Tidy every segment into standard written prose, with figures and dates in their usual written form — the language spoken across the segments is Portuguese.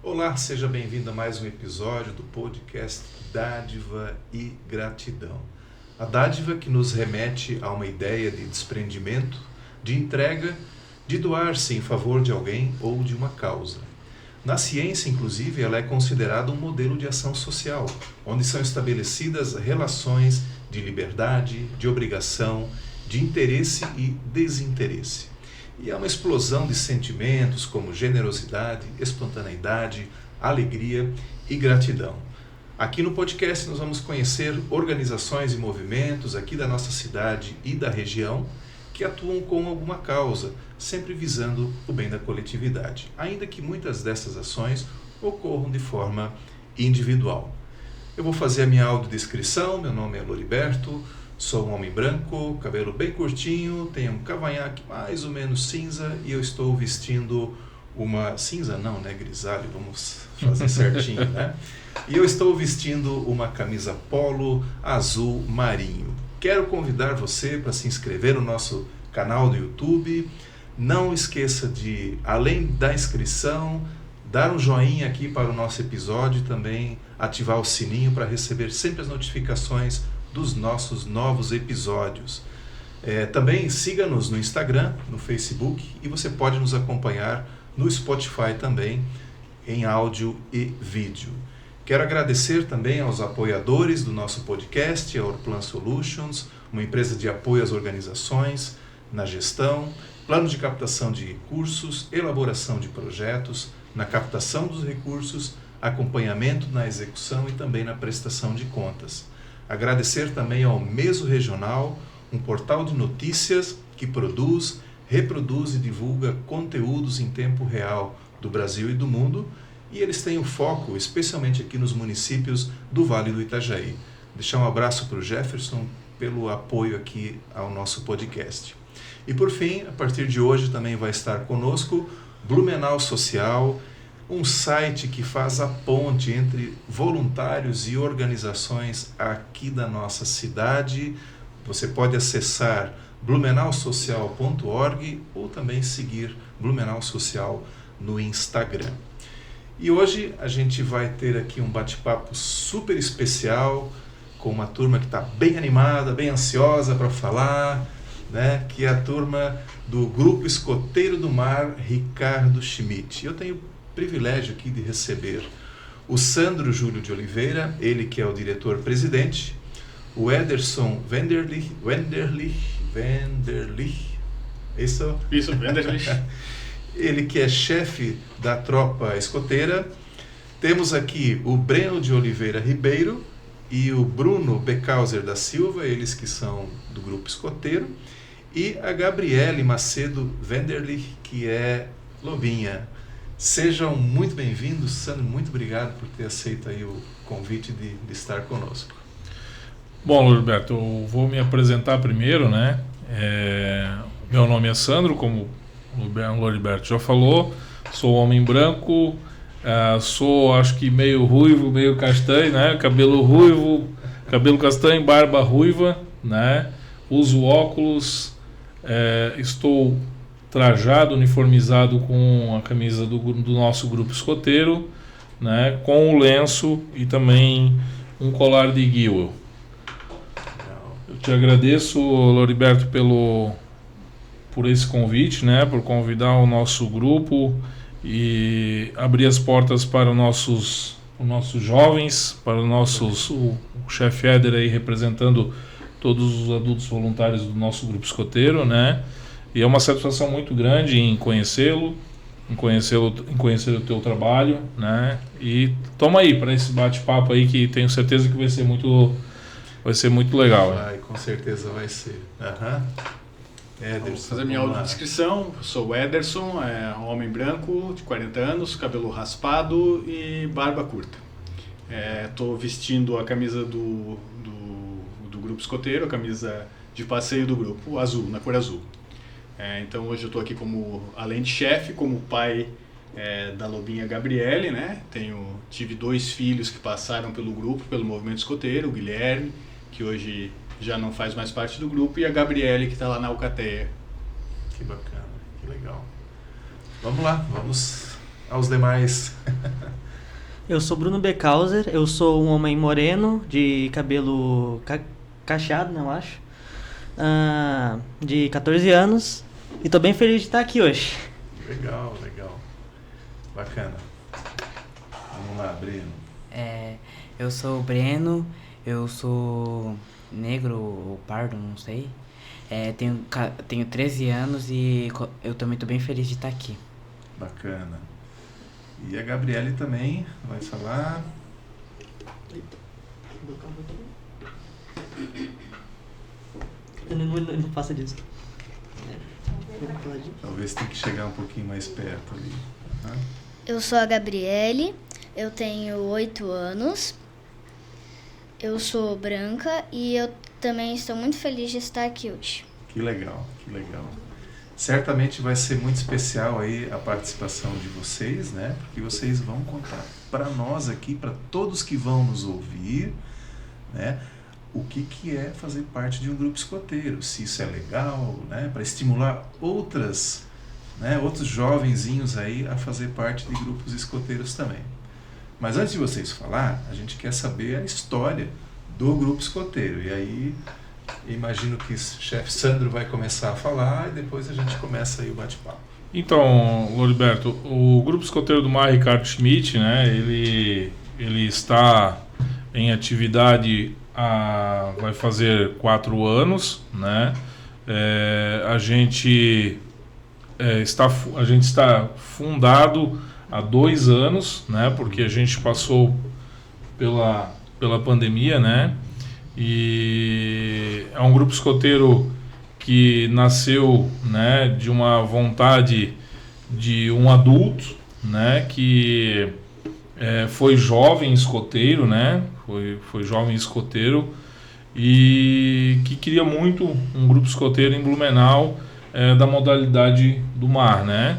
Olá, seja bem-vindo a mais um episódio do podcast Dádiva e Gratidão. A dádiva que nos remete a uma ideia de desprendimento, de entrega, de doar-se em favor de alguém ou de uma causa. Na ciência, inclusive, ela é considerada um modelo de ação social, onde são estabelecidas relações de liberdade, de obrigação, de interesse e desinteresse. E é uma explosão de sentimentos como generosidade, espontaneidade, alegria e gratidão. Aqui no podcast nós vamos conhecer organizações e movimentos aqui da nossa cidade e da região que atuam com alguma causa, sempre visando o bem da coletividade, ainda que muitas dessas ações ocorram de forma individual. Eu vou fazer a minha audiodescrição. Meu nome é Loriberto, sou um homem branco, cabelo bem curtinho, tenho um cavanhaque mais ou menos cinza e eu estou vestindo uma... cinza não, né? Grisalho, vamos fazer certinho, né? E eu estou vestindo uma camisa polo azul marinho. Quero convidar você para se inscrever no nosso canal do YouTube. Não esqueça de, além da inscrição, dar um joinha aqui para o nosso episódio e também ativar o sininho para receber sempre as notificações dos nossos novos episódios. Também siga-nos no Instagram, no Facebook e você pode nos acompanhar no Spotify também, em áudio e vídeo. Quero agradecer também aos apoiadores do nosso podcast, a Orplan Solutions, uma empresa de apoio às organizações, na gestão, plano de captação de recursos, elaboração de projetos, na captação dos recursos, acompanhamento na execução e também na prestação de contas. Agradecer também ao Meso Regional, um portal de notícias que produz, reproduz e divulga conteúdos em tempo real do Brasil e do mundo, e eles têm um foco especialmente aqui nos municípios do Vale do Itajaí. Deixar um abraço para o Jefferson pelo apoio aqui ao nosso podcast. E por fim, a partir de hoje também vai estar conosco Blumenau Social, um site que faz a ponte entre voluntários e organizações aqui da nossa cidade. Você pode acessar blumenausocial.org ou também seguir Blumenau Social no Instagram. E hoje a gente vai ter aqui um bate-papo super especial com uma turma que está bem animada, bem ansiosa para falar, né? Que é a turma do Grupo Escoteiro do Mar Ricardo Schmidt. Eu tenho privilégio aqui de receber o Sandro Júlio de Oliveira, ele que é o diretor-presidente, o Ederson Wenderlich, Isso, Wenderlich. Ele que é chefe da tropa escoteira. Temos aqui o Breno de Oliveira Ribeiro e o Bruno Becauser da Silva, eles que são do grupo escoteiro, e a Gabriele Macedo Wenderlich, que é Lobinha. Sejam muito bem-vindos. Sandro, muito obrigado por ter aceito aí o convite de estar conosco. Bom, Roberto, eu vou me apresentar primeiro, né? Meu nome é Sandro, como o Loriberto já falou, sou homem branco, sou acho que meio ruivo, meio castanho, né? Cabelo ruivo, cabelo castanho, barba ruiva, né? Uso óculos, estou trajado, uniformizado com a camisa do nosso grupo escoteiro, né? Com o lenço e também um colar de guiuel. Eu te agradeço, Loriberto, por esse convite, né? Por convidar o nosso grupo e abrir as portas para os nossos jovens, para o chefe Éder aí representando todos os adultos voluntários do nosso grupo escoteiro, né? E é uma satisfação muito grande em conhecê-lo, em conhecer o teu trabalho, né? E toma aí para esse bate-papo aí que tenho certeza que vai ser muito legal. Vai, com certeza vai ser. Ederson, vou fazer minha audiodescrição. Sou o Ederson, um homem branco de 40 anos, cabelo raspado e barba curta. Estou vestindo a camisa do grupo escoteiro, a camisa de passeio do grupo, azul, na cor azul. Então hoje eu estou aqui além de chefe, como pai da Lobinha Gabriele, né? Tive 2 filhos que passaram pelo grupo, pelo movimento escoteiro, o Guilherme, que hoje já não faz mais parte do grupo, e a Gabriele, que está lá na Alcateia. Que bacana, que legal. Vamos lá, vamos aos demais. Eu sou Bruno Beckhauser, eu sou um homem moreno, de cabelo cacheado, né, eu acho, de 14 anos, e tô bem feliz de estar aqui hoje. Legal. Bacana. Vamos lá, Breno. Eu sou o Breno, eu sou negro ou pardo, não sei. Tenho 13 anos e eu também tô bem feliz de estar aqui. Bacana. E a Gabriele também vai falar. Eu não faço disso. Talvez tenha que chegar um pouquinho mais perto ali. Tá? Eu sou a Gabriele, eu tenho 8 anos, eu sou branca e eu também estou muito feliz de estar aqui hoje. Que legal. Certamente vai ser muito especial aí a participação de vocês, né? Porque vocês vão contar para nós aqui, para todos que vão nos ouvir, né? O que é fazer parte de um grupo escoteiro, se isso é legal, né? Para estimular outros jovenzinhos aí a fazer parte de grupos escoteiros também. Mas antes de vocês falar, a gente quer saber a história do grupo escoteiro. E aí, imagino que o chefe Sandro vai começar a falar e depois a gente começa aí o bate-papo. Então, Loriberto, o Grupo Escoteiro do Mar Ricardo Schmidt, né, ele está em atividade vai fazer 4 anos, né? A gente está fundado há 2 anos, né? Porque a gente passou pela pandemia, né? E é um grupo escoteiro que nasceu, né, de uma vontade de um adulto, né, que foi jovem escoteiro, né, foi jovem escoteiro e que queria muito um grupo escoteiro em Blumenau da modalidade do mar, né,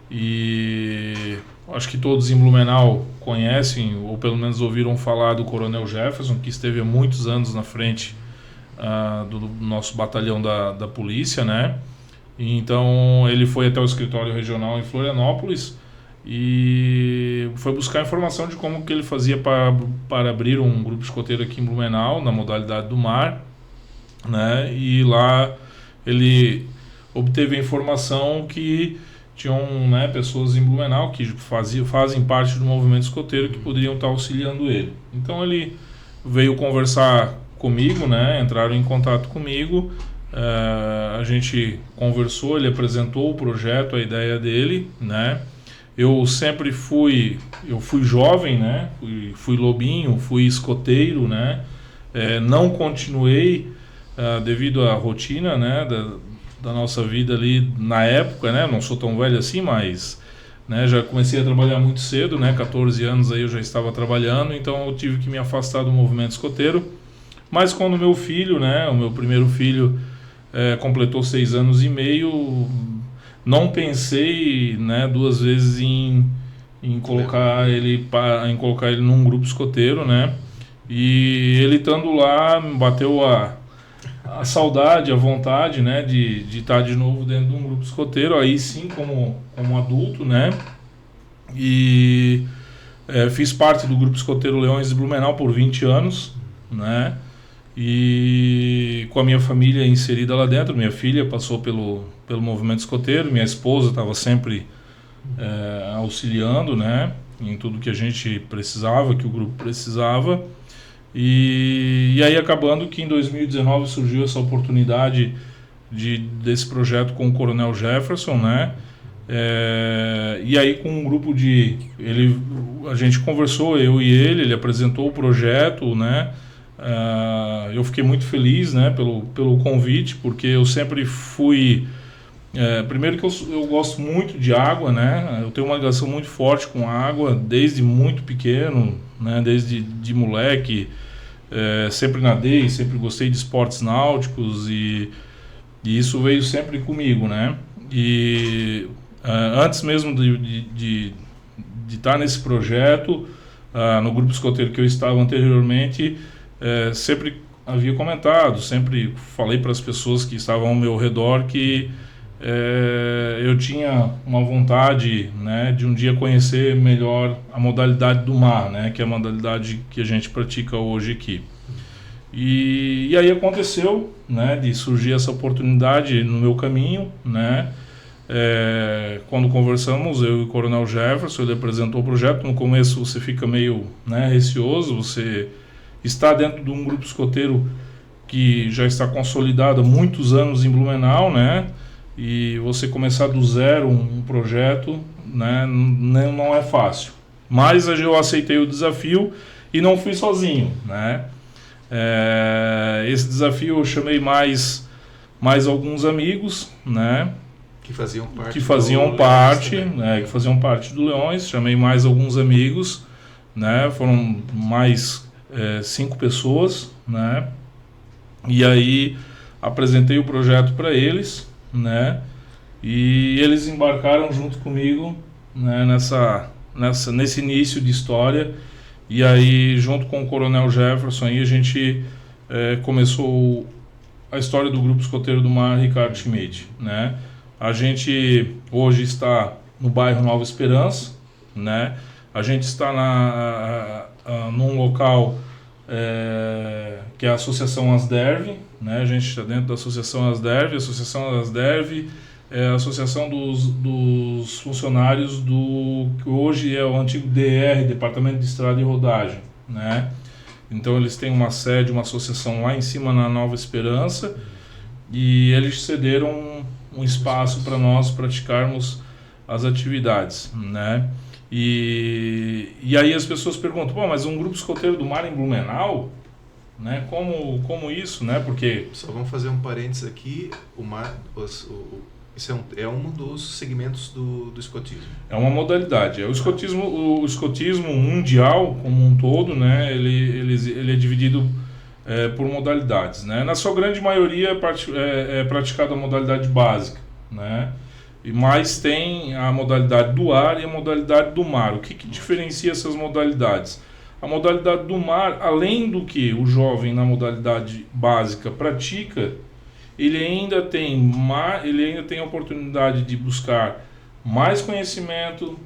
e acho que todos em Blumenau conhecem ou pelo menos ouviram falar do Coronel Jefferson, que esteve há muitos anos na frente do nosso batalhão da polícia, né? E então ele foi até o escritório regional em Florianópolis e foi buscar informação de como que ele fazia para abrir um grupo escoteiro aqui em Blumenau, na modalidade do mar, né? E lá ele obteve a informação que tinham, né, pessoas em Blumenau que fazem parte do movimento escoteiro que poderiam estar auxiliando ele. Então ele veio conversar comigo, né? Entraram em contato comigo, a gente conversou, ele apresentou o projeto, a ideia dele, né? Eu fui jovem, né? Fui lobinho, fui escoteiro, né? Não continuei devido à rotina, né? Da nossa vida ali na época, né? Não sou tão velho assim, mas, né, já comecei a trabalhar muito cedo, né? 14 anos aí eu já estava trabalhando, então eu tive que me afastar do movimento escoteiro. Mas quando o meu filho, né, o meu primeiro filho completou 6 anos e meio, não pensei, né, 2 vezes em colocar ele num grupo escoteiro, né, e ele estando lá me bateu a saudade, a vontade, né, de estar de novo dentro de um grupo escoteiro, aí sim como adulto, né, e fiz parte do grupo escoteiro Leões de Blumenau por 20 anos, né, e com a minha família inserida lá dentro. Minha filha passou pelo movimento escoteiro, minha esposa estava sempre auxiliando, né, em tudo que a gente precisava, que o grupo precisava, e aí acabando que em 2019 surgiu essa oportunidade desse projeto com o Coronel Jefferson, né, e aí com um grupo a gente conversou, eu e ele apresentou o projeto, né. Eu fiquei muito feliz, né, pelo convite, porque eu sempre fui primeiro que eu gosto muito de água, né, eu tenho uma ligação muito forte com a água desde muito pequeno, né, desde de moleque, sempre nadei, sempre gostei de esportes náuticos e isso veio sempre comigo, né, e antes mesmo de estar nesse projeto, no grupo escoteiro que eu estava anteriormente, sempre havia comentado, sempre falei para as pessoas que estavam ao meu redor que eu tinha uma vontade, né, de um dia conhecer melhor a modalidade do mar, né, que é a modalidade que a gente pratica hoje aqui. E aí aconteceu, né, de surgir essa oportunidade no meu caminho, né. Quando conversamos, eu e o Coronel Jefferson, ele apresentou o projeto. No começo você fica meio, né, receoso, você está dentro de um grupo escoteiro que já está consolidado há muitos anos em Blumenau, né, e você começar do zero um projeto, né, não é fácil. Mas eu aceitei o desafio e não fui sozinho, né. Esse desafio eu chamei mais alguns amigos, né, que faziam parte do Leões. Chamei mais alguns amigos, né, foram mais 5 pessoas, né, e aí apresentei o projeto para eles, né, e eles embarcaram junto comigo, né, nesse início de história. E aí, junto com o Coronel Jefferson, aí a gente começou a história do Grupo Escoteiro do Mar Ricardo Schmidt, né. A gente hoje está no bairro Nova Esperança, né. A gente está num local que é a Associação Asderv, né. A gente está dentro da Associação Asderv. A Associação Asderv é a associação dos funcionários do que hoje é o antigo DR, Departamento de Estrada e Rodagem, né. Então eles têm uma sede, uma associação lá em cima na Nova Esperança, e eles cederam um espaço para nós praticarmos as atividades, né. E aí as pessoas perguntam: pô, mas um grupo escoteiro do mar em Blumenau, né? Como isso, né? Porque só vamos fazer um parênteses aqui. O mar, isso é um dos segmentos do escotismo. É uma modalidade. O escotismo mundial como um todo, né? Ele é dividido por modalidades, né? Na sua grande maioria é praticada a modalidade básica, né? Mas tem a modalidade do ar e a modalidade do mar. O que diferencia essas modalidades? A modalidade do mar, além do que o jovem na modalidade básica pratica, ele ainda tem a oportunidade de buscar mais conhecimento,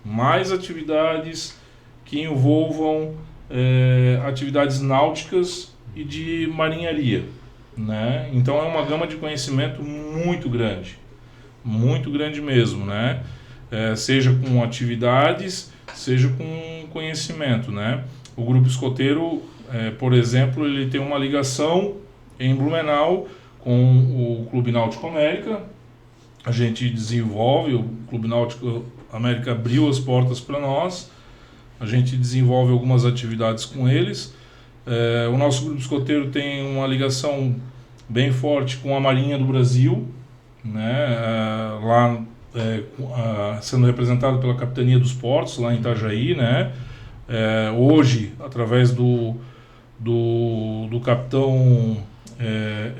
mais atividades que envolvam atividades náuticas e de marinharia, né? Então é uma gama de conhecimento muito grande mesmo, né? Seja com atividades, seja com conhecimento, né? O Grupo Escoteiro, por exemplo, ele tem uma ligação em Blumenau com o Clube Náutico América. A gente desenvolve, o Clube Náutico América abriu as portas para nós, a gente desenvolve algumas atividades com eles. O nosso Grupo Escoteiro tem uma ligação bem forte com a Marinha do Brasil, né? Lá sendo representado pela Capitania dos Portos, lá em Itajaí, né? Hoje, através do capitão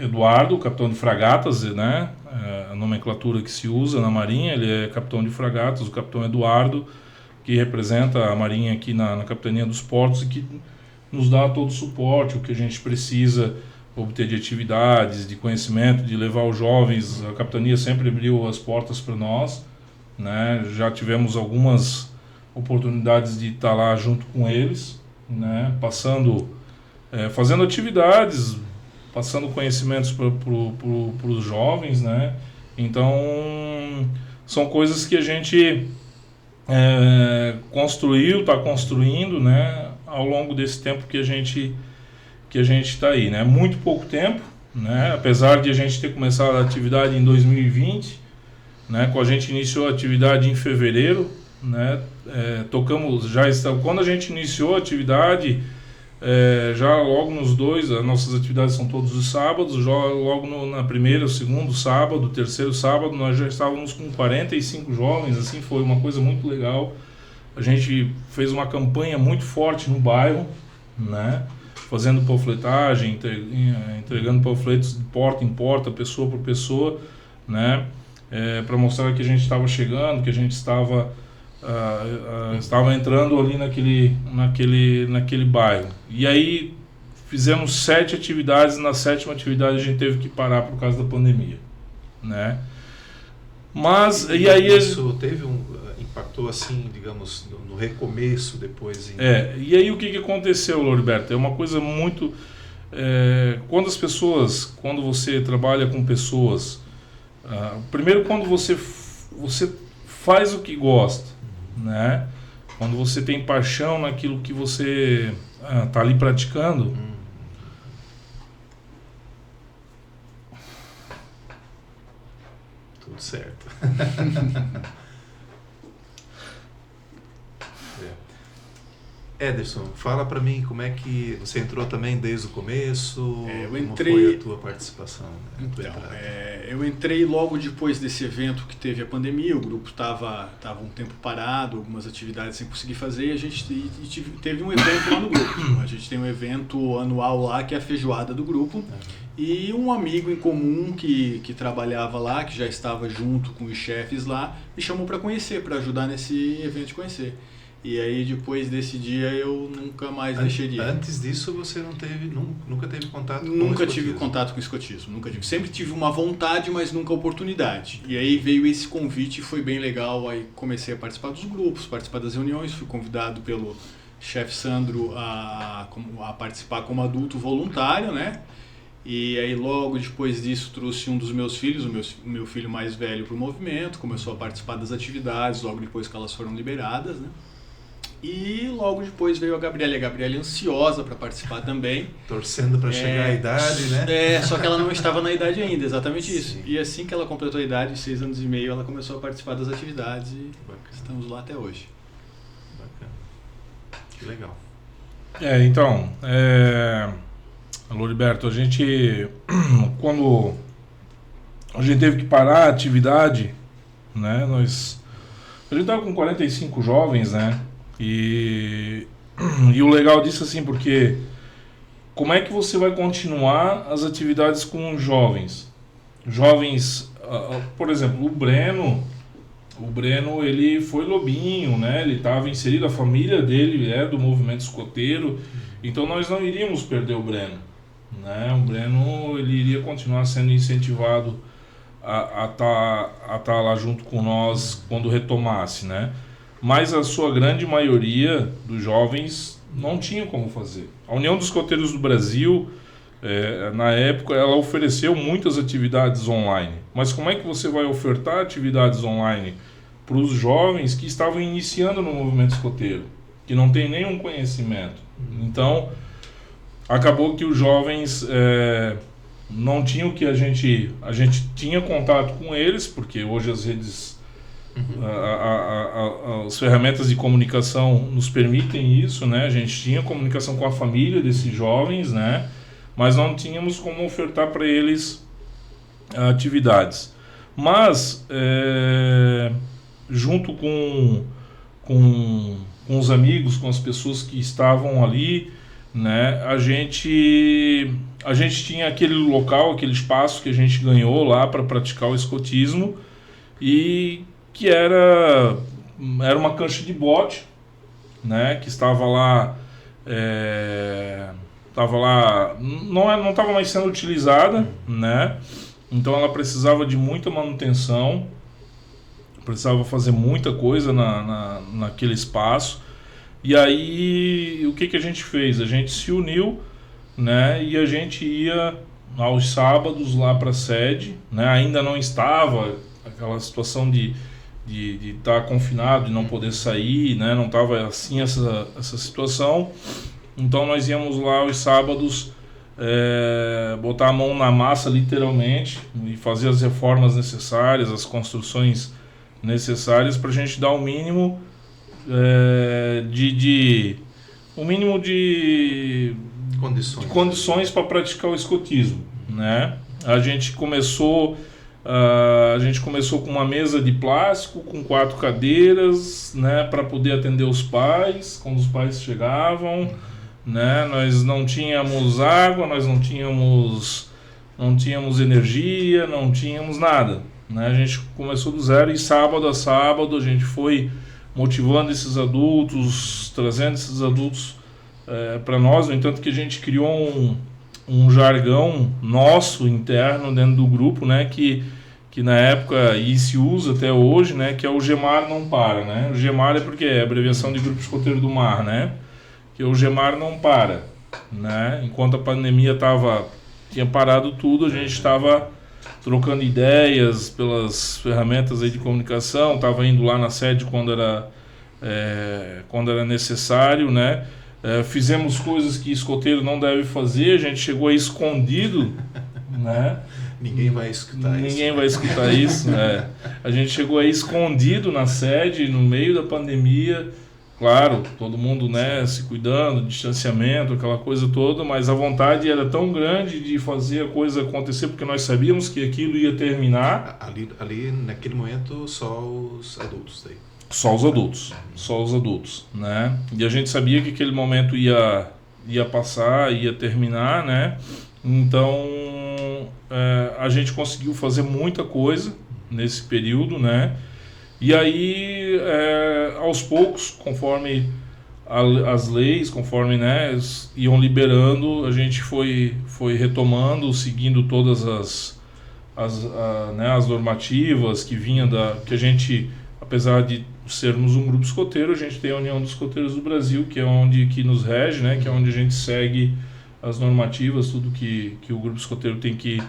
Eduardo, capitão de fragatas, né? A nomenclatura que se usa na Marinha, ele é capitão de fragatas, o capitão Eduardo, que representa a Marinha aqui na Capitania dos Portos e que nos dá todo o suporte, o que a gente precisa obter de atividades, de conhecimento, de levar os jovens. A Capitania sempre abriu as portas para nós, né? Já tivemos algumas oportunidades de estar lá junto com eles, né? Fazendo atividades, passando conhecimentos para os jovens, né? Então, são coisas que a gente está construindo, né? Ao longo desse tempo que a gente está aí, né? Muito pouco tempo, né? Apesar de a gente ter começado a atividade em 2020, né? Quando a gente iniciou a atividade em fevereiro, né? Quando a gente iniciou a atividade, já logo nos as nossas atividades são todos os sábados, logo na primeira, segundo sábado, terceiro sábado, nós já estávamos com 45 jovens, assim, foi uma coisa muito legal. A gente fez uma campanha muito forte no bairro, né? Fazendo panfletagem, entregando panfletos de porta em porta, pessoa por pessoa, né? Para mostrar que a gente estava chegando, que a gente estava entrando ali naquele bairro. E aí fizemos 7 atividades, na 7ª atividade a gente teve que parar por causa da pandemia, né? Mas, e aí... Isso teve impactou assim, digamos, no recomeço, depois... E aí o que aconteceu, Loriberto? É uma coisa muito... quando você trabalha com pessoas, primeiro quando você faz o que gosta, né? Quando você tem paixão naquilo que você está ali praticando, tudo certo. Ederson, fala para mim como é que você entrou também desde o começo, como foi a tua participação? Então, eu entrei logo depois desse evento que teve a pandemia, o grupo estava um tempo parado, algumas atividades sem conseguir fazer, e a gente teve um evento lá no grupo. A gente tem um evento anual lá, que é a feijoada do grupo, e um amigo em comum que trabalhava lá, que já estava junto com os chefes lá, me chamou para conhecer, para ajudar nesse evento de conhecer. E aí, depois desse dia, eu nunca mais deixei de ir. Antes disso, você nunca teve contato com o Nunca escotismo? tive contato com o escotismo, nunca tive. Sempre tive uma vontade, mas nunca a oportunidade. E aí veio esse convite, foi bem legal. Aí comecei a participar dos grupos, participar das reuniões. Fui convidado pelo chefe Sandro a participar como adulto voluntário, né? E aí, logo depois disso, trouxe um dos meus filhos, o meu filho mais velho, para o movimento. Começou a participar das atividades, logo depois que elas foram liberadas, né? E logo depois veio a Gabriela ansiosa para participar também. Torcendo para chegar à idade, né? Só que ela não estava na idade ainda, exatamente isso. Sim. E assim que ela completou a idade, 6 anos e meio, ela começou a participar das atividades e estamos lá até hoje. Bacana. Que legal. Então, Loriberto, a gente, quando a gente teve que parar a atividade, né, a gente estava com 45 jovens, né, e o legal disso, assim, porque como é que você vai continuar as atividades com jovens? Jovens, por exemplo, o Breno, ele foi lobinho, né, ele estava inserido, a família dele é do movimento escoteiro, então nós não iríamos perder o Breno, né? O Breno, ele iria continuar sendo incentivado a tá lá junto com nós quando retomasse, né? Mas a sua grande maioria dos jovens não tinham como fazer. A União dos Escoteiros do Brasil, na época, ela ofereceu muitas atividades online. Mas como é que você vai ofertar atividades online para os jovens que estavam iniciando no movimento escoteiro, que não tem nenhum conhecimento? Então, acabou que os jovens não tinham que a gente tinha contato com eles, porque hoje as redes, as ferramentas de comunicação nos permitem isso, né? A gente tinha comunicação com a família desses jovens, né? Mas não tínhamos como ofertar para eles atividades. Mas, junto com os amigos, com as pessoas que estavam ali, né, a gente tinha aquele local, aquele espaço que a gente ganhou lá para praticar o escotismo, e que era uma cancha de bote, né, que estava lá não estava mais sendo utilizada, né, então ela precisava de muita manutenção, precisava fazer muita coisa naquele espaço. E aí, o que a gente fez? A gente se uniu, né, e a gente ia aos sábados lá para a sede, né, ainda não estava aquela situação de estar confinado e não poder sair, né, não estava assim essa situação. Então nós íamos lá aos sábados, botar a mão na massa literalmente e fazer as reformas necessárias, as construções necessárias para a gente dar o mínimo de condições para praticar o escotismo, né? A gente começou com uma mesa de plástico com 4 cadeiras, né, para poder atender os pais quando os pais chegavam, né? Nós não tínhamos água, nós não tínhamos energia, não tínhamos nada, né? A gente começou do zero e sábado a sábado a gente foi motivando esses adultos, trazendo esses adultos para nós. No entanto, que a gente criou um jargão nosso interno dentro do grupo, né, que que na época, e se usa até hoje, né, que é o GEMAR Não Para, né? O GEMAR é porque é a abreviação de Grupo Escoteiro do Mar, né? Que o GEMAR não para, né? Enquanto a pandemia tinha parado tudo, a gente estava trocando ideias pelas ferramentas aí de comunicação, estava indo lá na sede quando era necessário, né? Fizemos coisas que escoteiro não deve fazer, a gente chegou aí escondido, né? Ninguém vai escutar isso. Ninguém vai escutar isso. A gente chegou aí escondido na sede, no meio da pandemia. Claro, todo mundo, né, se cuidando, distanciamento, aquela coisa toda, mas a vontade era tão grande de fazer a coisa acontecer, porque nós sabíamos que aquilo ia terminar. Ali naquele momento, só os adultos daí. Só os adultos, né? E a gente sabia que aquele momento ia passar, ia terminar, né? Então, a gente conseguiu fazer muita coisa nesse período, né? E aí, aos poucos, conforme as leis, conforme, né, iam liberando, a gente foi retomando, seguindo todas as normativas que vinham que a gente, apesar de sermos um grupo escoteiro, a gente tem a União dos Escoteiros do Brasil, que é que nos rege, né, que é onde a gente segue as normativas, tudo que o grupo escoteiro tem que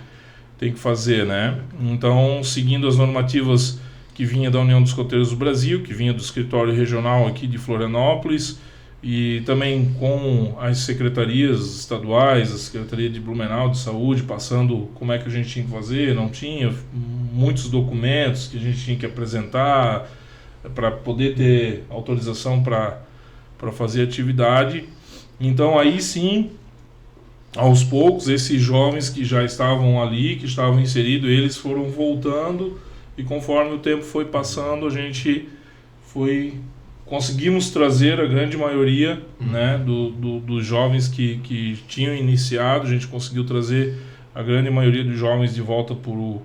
fazer, né? Então, seguindo as normativas que vinha da União dos Escoteiros do Brasil, que vinha do escritório regional aqui de Florianópolis, e também com as secretarias estaduais, a Secretaria de Blumenau de Saúde, passando como é que a gente tinha que fazer, não tinha, muitos documentos que a gente tinha que apresentar para poder ter autorização para fazer atividade. Então aí sim, aos poucos, esses jovens que já estavam ali, que estavam inseridos, eles foram voltando, e conforme o tempo foi passando, a gente conseguimos trazer a grande maioria, né, dos jovens que tinham iniciado, a gente conseguiu trazer a grande maioria dos jovens de volta pro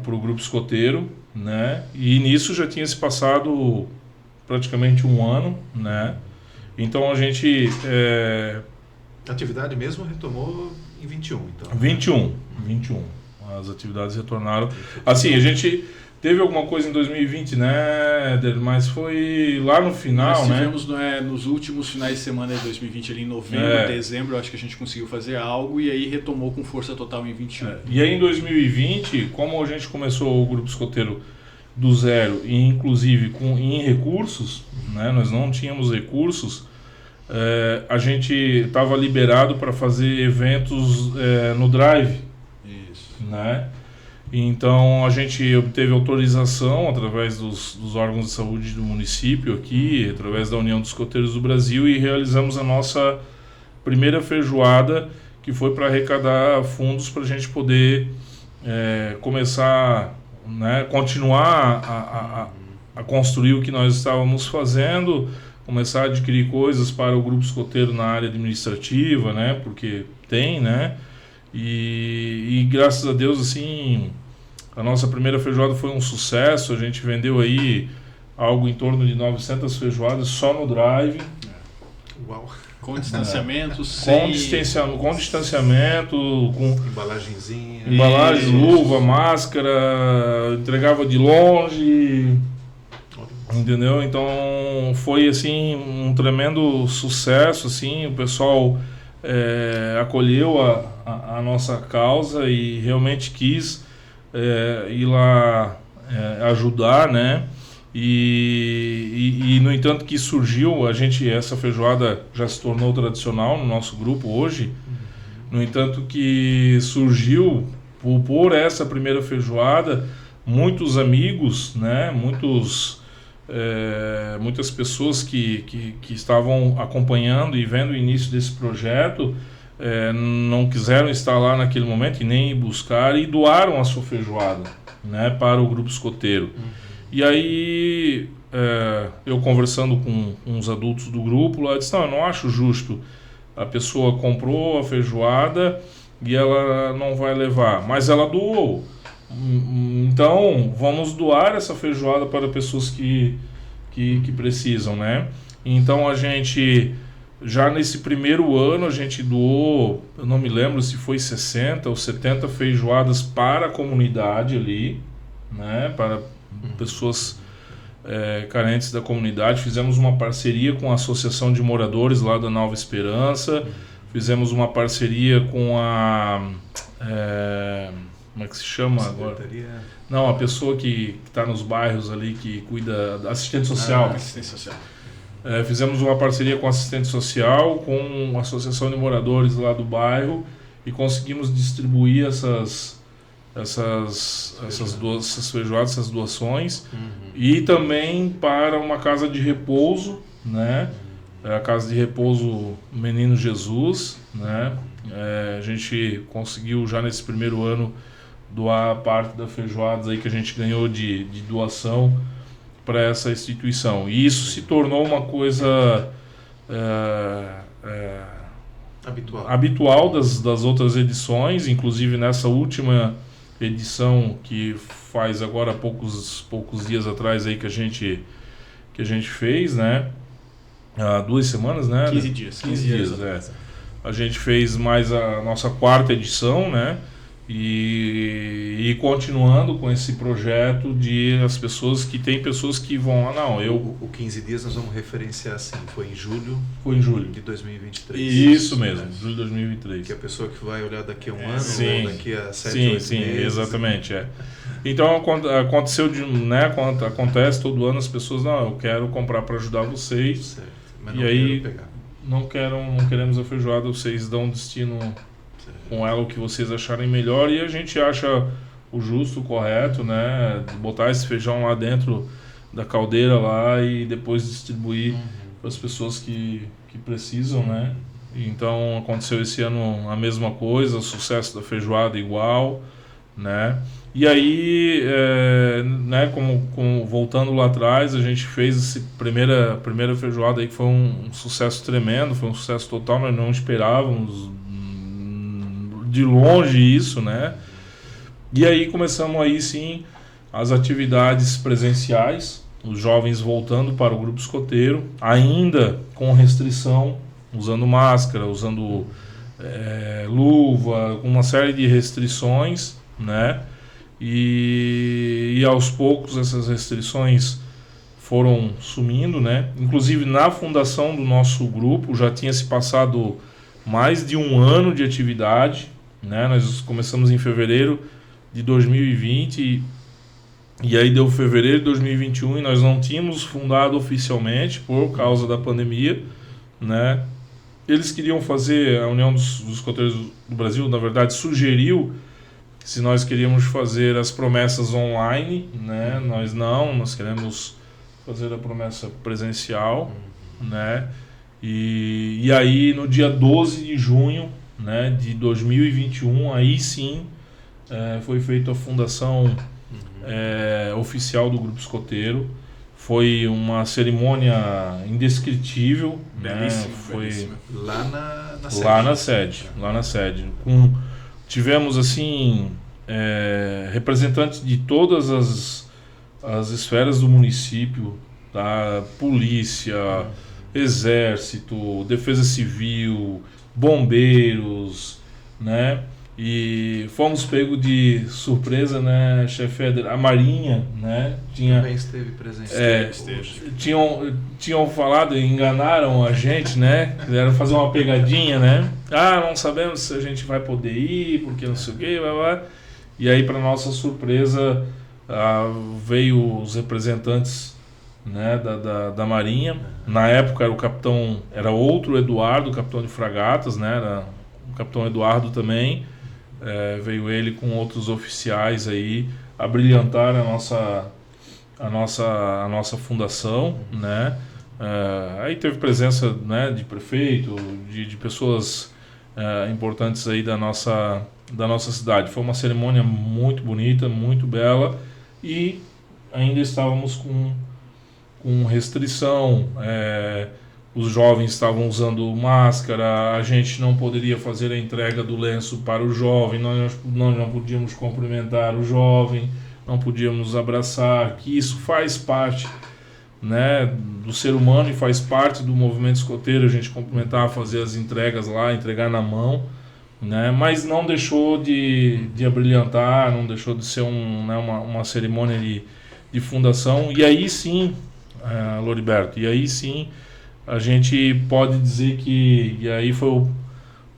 grupo escoteiro, né, e nisso já tinha se passado praticamente um ano, né, então a gente... A atividade mesmo retomou em 21, então. 21. As atividades retornaram. Assim, a gente teve alguma coisa em 2020, né, Éder? Mas foi lá no final, né? Nós tivemos nos últimos finais de semana de 2020, ali em novembro, dezembro, acho que a gente conseguiu fazer algo e aí retomou com força total em 21. E aí em 2020, como a gente começou o grupo escoteiro do zero, e inclusive em recursos, né, nós não tínhamos recursos, a gente estava liberado para fazer eventos no Drive. Isso. Né? Então a gente obteve autorização através dos órgãos de saúde do município aqui, através da União dos Escoteiros do Brasil, e realizamos a nossa primeira feijoada, que foi para arrecadar fundos para a gente poder começar, né, continuar a construir o que nós estávamos fazendo, começar a adquirir coisas para o grupo escoteiro na área administrativa, né, porque tem, né, e graças a Deus, assim, a nossa primeira feijoada foi um sucesso. A gente vendeu aí algo em torno de 900 feijoadas só no Drive. Uau! Com distanciamento, com distanciamento, com embalagenzinha, embalagem, luva, máscara, entregava de longe, entendeu? Então foi assim um tremendo sucesso, assim, o pessoal acolheu a nossa causa e realmente quis ir lá ajudar, né? E no entanto que surgiu, essa feijoada já se tornou tradicional no nosso grupo hoje. No entanto que surgiu por essa primeira feijoada, muitos amigos, né? Muitas pessoas que estavam acompanhando e vendo o início desse projeto não quiseram estar lá naquele momento e nem buscar, e doaram a sua feijoada, né, para o grupo escoteiro. E aí eu conversando com uns adultos do grupo lá, disse: não, eu não acho justo, a pessoa comprou a feijoada e ela não vai levar, mas ela doou, então vamos doar essa feijoada para pessoas que precisam, né? Então a gente Já nesse primeiro ano a gente doou, eu não me lembro se foi 60 ou 70 feijoadas para a comunidade ali, né, para pessoas carentes da comunidade. Fizemos uma parceria com a Associação de Moradores lá da Nova Esperança, fizemos uma parceria com a... como é que se chama agora? Não, a pessoa que está nos bairros ali, que cuida, assistente social. Assistente social. Fizemos uma parceria com a assistente social, com a Associação de Moradores lá do bairro, e conseguimos distribuir essas feijoadas, essas doações, e também para uma casa de repouso, né? A casa de repouso Menino Jesus, né? A gente conseguiu já nesse primeiro ano doar parte das feijoadas aí que a gente ganhou de doação para essa instituição. E isso se tornou uma coisa habitual das outras edições, inclusive nessa última edição que faz agora poucos dias atrás aí que a gente fez, né? Há 2 semanas, né? 15 dias. 15 dias. A gente fez mais a nossa 4ª edição, né? E continuando com esse projeto de as pessoas que tem pessoas que vão lá, O 15 dias nós vamos referenciar assim, foi em julho de 2023. Isso mesmo, julho de 2023. Que a pessoa que vai olhar daqui a um ano sim, ou daqui a 7, 8 meses. Sim, exatamente. Então aconteceu acontece todo ano as pessoas, eu quero comprar para ajudar vocês. Certo. Mas e aí quero pegar. não queremos a feijoada, vocês dão destino com ela o que vocês acharem melhor, e a gente acha o justo, o correto, né, de botar esse feijão lá dentro da caldeira lá e depois distribuir para as pessoas que precisam, né? Então aconteceu esse ano a mesma coisa, o sucesso da feijoada igual, né? E aí, né, como voltando lá atrás, a gente fez essa primeira feijoada aí que foi um sucesso tremendo, foi um sucesso total, nós não esperávamos de longe isso, né? E aí começamos aí sim as atividades presenciais, os jovens voltando para o grupo escoteiro, ainda com restrição, usando máscara, usando luva, uma série de restrições, né? E aos poucos essas restrições foram sumindo, né? Inclusive na fundação do nosso grupo já tinha se passado mais de 1 ano de atividade, né? Nós começamos em fevereiro de 2020 e aí deu fevereiro de 2021 e nós não tínhamos fundado oficialmente por causa da pandemia, né? Eles queriam fazer, a União dos Escoteiros do Brasil, na verdade, sugeriu se nós queríamos fazer as promessas online, né? Nós queremos fazer a promessa presencial, né? E aí no dia 12 de junho, né, de 2021, aí sim foi feita a fundação oficial do Grupo Escoteiro. Foi uma cerimônia indescritível, belíssima, né? Foi belíssima. Lá na sede. Lá na sede. Tivemos assim representantes de todas as esferas do município, da polícia, exército, defesa civil, bombeiros, né? E fomos pegos de surpresa, né, chefe Éder? A Marinha, né? Também esteve presente. Tinham falado, enganaram a gente, né? Quiseram fazer uma pegadinha, né? Não sabemos se a gente vai poder ir, porque não sei o quê, blá, blá. E aí, para nossa surpresa, veio os representantes, né, da Marinha. Na época era outro Eduardo, capitão de fragatas, né? Era o capitão Eduardo também. Veio ele com outros oficiais aí a brilhantar a nossa fundação, né? Aí teve presença, né, de prefeito, de pessoas importantes aí da nossa cidade. Foi uma cerimônia muito bonita, muito bela, e ainda estávamos com restrição. Os jovens estavam usando máscara, a gente não poderia fazer a entrega do lenço para o jovem, nós não podíamos cumprimentar o jovem, não podíamos abraçar, que isso faz parte né, do ser humano e faz parte do movimento escoteiro a gente complementar, fazer as entregas lá, entregar na mão, né, mas não deixou de abrilhantar, não deixou de ser uma cerimônia de fundação. E aí sim, Loriberto, e aí sim a gente pode dizer que, e aí foi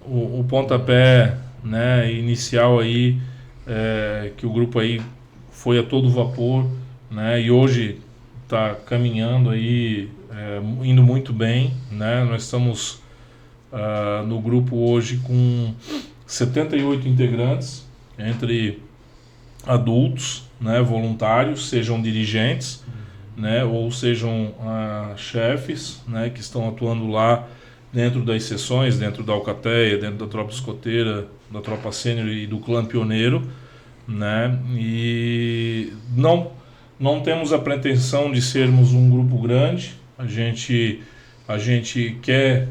o pontapé, né, inicial aí, que o grupo aí foi a todo vapor, né, e hoje está caminhando aí, indo muito bem, né? Nós estamos no grupo hoje com 78 integrantes, entre adultos, né, voluntários, sejam dirigentes, né, ou sejam chefes, né, que estão atuando lá dentro das sessões, dentro da Alcateia, dentro da tropa escoteira, da tropa sênior e do clã pioneiro, né? E não temos a pretensão de sermos um grupo grande. A gente quer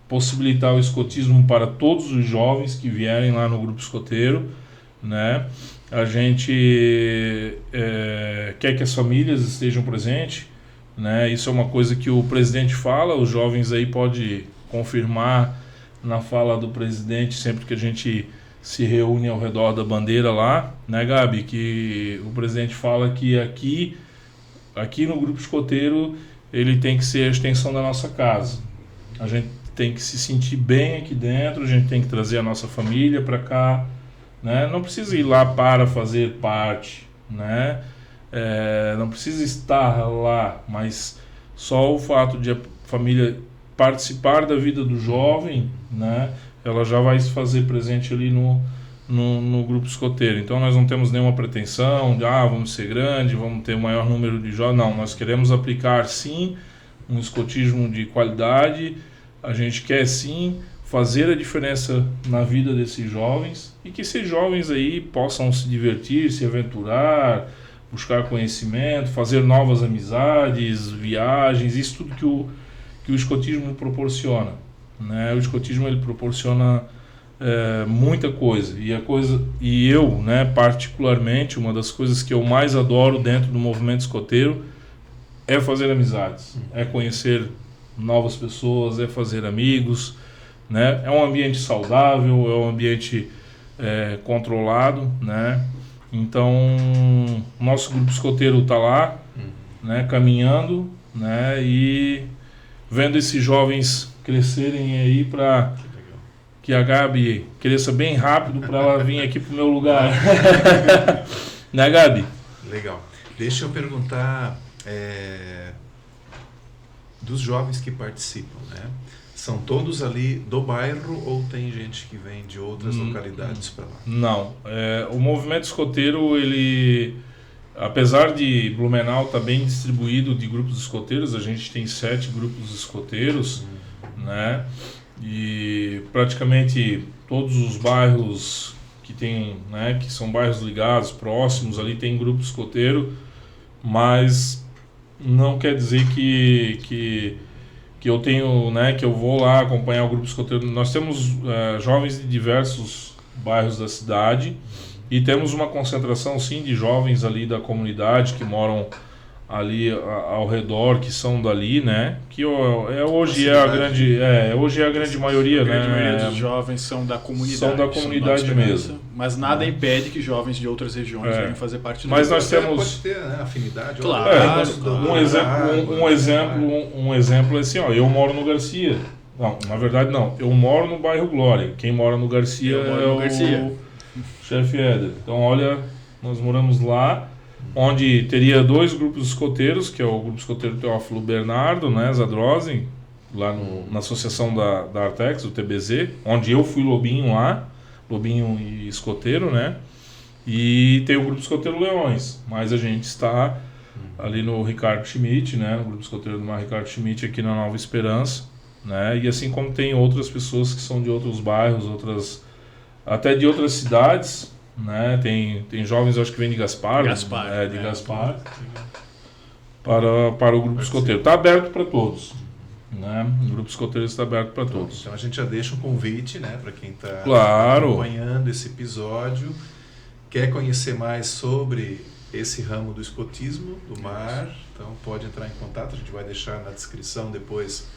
possibilitar o escotismo para todos os jovens que vierem lá no grupo escoteiro, né? A gente quer que as famílias estejam presentes, né? Isso é uma coisa que o presidente fala, os jovens aí podem confirmar na fala do presidente sempre que a gente se reúne ao redor da bandeira lá, né, Gabi? Que o presidente fala que aqui no grupo escoteiro ele tem que ser a extensão da nossa casa. A gente tem que se sentir bem aqui dentro, a gente tem que trazer a nossa família para cá, né? Não precisa ir lá para fazer parte, né? Não precisa estar lá, mas só o fato de a família participar da vida do jovem, né? Ela já vai se fazer presente ali no grupo escoteiro. Então nós não temos nenhuma pretensão de vamos ser grande, vamos ter o maior número de jovens. Não, nós queremos aplicar sim um escotismo de qualidade. A gente quer sim fazer a diferença na vida desses jovens e que esses jovens aí possam se divertir, se aventurar, buscar conhecimento, fazer novas amizades, viagens, isso tudo que o escotismo proporciona, né? O escotismo ele proporciona muita coisa e eu, né, particularmente, uma das coisas que eu mais adoro dentro do movimento escoteiro é fazer amizades, é conhecer novas pessoas, é fazer amigos, né? É um ambiente saudável, é um ambiente controlado, né? Então nosso grupo escoteiro está lá, né, caminhando, né, e vendo esses jovens crescerem aí para que a Gabi cresça bem rápido para ela vir aqui pro meu lugar. Né, Gabi? Legal. Deixa eu perguntar dos jovens que participam, né? São todos ali do bairro ou tem gente que vem de outras localidades para lá? Não. O movimento escoteiro, ele, apesar de Blumenau estar bem distribuído de grupos escoteiros, a gente tem 7 grupos escoteiros, né? E praticamente todos os bairros que tem, né, que são bairros ligados, próximos ali, tem grupo escoteiro, mas não quer dizer que eu tenho, né, que eu vou lá acompanhar o grupo escoteiro. Nós temos jovens de diversos bairros da cidade e temos uma concentração sim de jovens ali da comunidade que moram ali ao redor, que são dali, né, que hoje é a grande maioria, né? A grande maioria dos jovens são da comunidade. São da comunidade mesmo. Mas nada impede que jovens de outras regiões venham fazer parte do Mas nós Pode temos ter, né, afinidade. Claro. Um exemplo é assim, ó, eu moro no Garcia. Não, na verdade não, eu moro no bairro Glória. Quem mora no Garcia o chefe Éder. Então, olha, nós moramos lá, onde teria 2 grupos escoteiros, que é o grupo escoteiro Teófilo Bernardo, né, Zadrozen, lá na associação da Artex, do TBZ, onde eu fui lobinho lá, lobinho e escoteiro, né, e tem o grupo escoteiro Leões, mas a gente está ali no Ricardo Schmidt, né, no grupo escoteiro do Mar Ricardo Schmidt, aqui na Nova Esperança, né, e assim como tem outras pessoas que são de outros bairros, até de outras cidades, né? Tem jovens, acho que vêm de Gaspar, Gaspar, para o grupo escoteiro. Está aberto para todos, né? O grupo escoteiro está aberto para todos. Então a gente já deixa um convite, né, para quem está Claro. acompanhando esse episódio, quer conhecer mais sobre esse ramo do escotismo, do mar, então pode entrar em contato, a gente vai deixar na descrição depois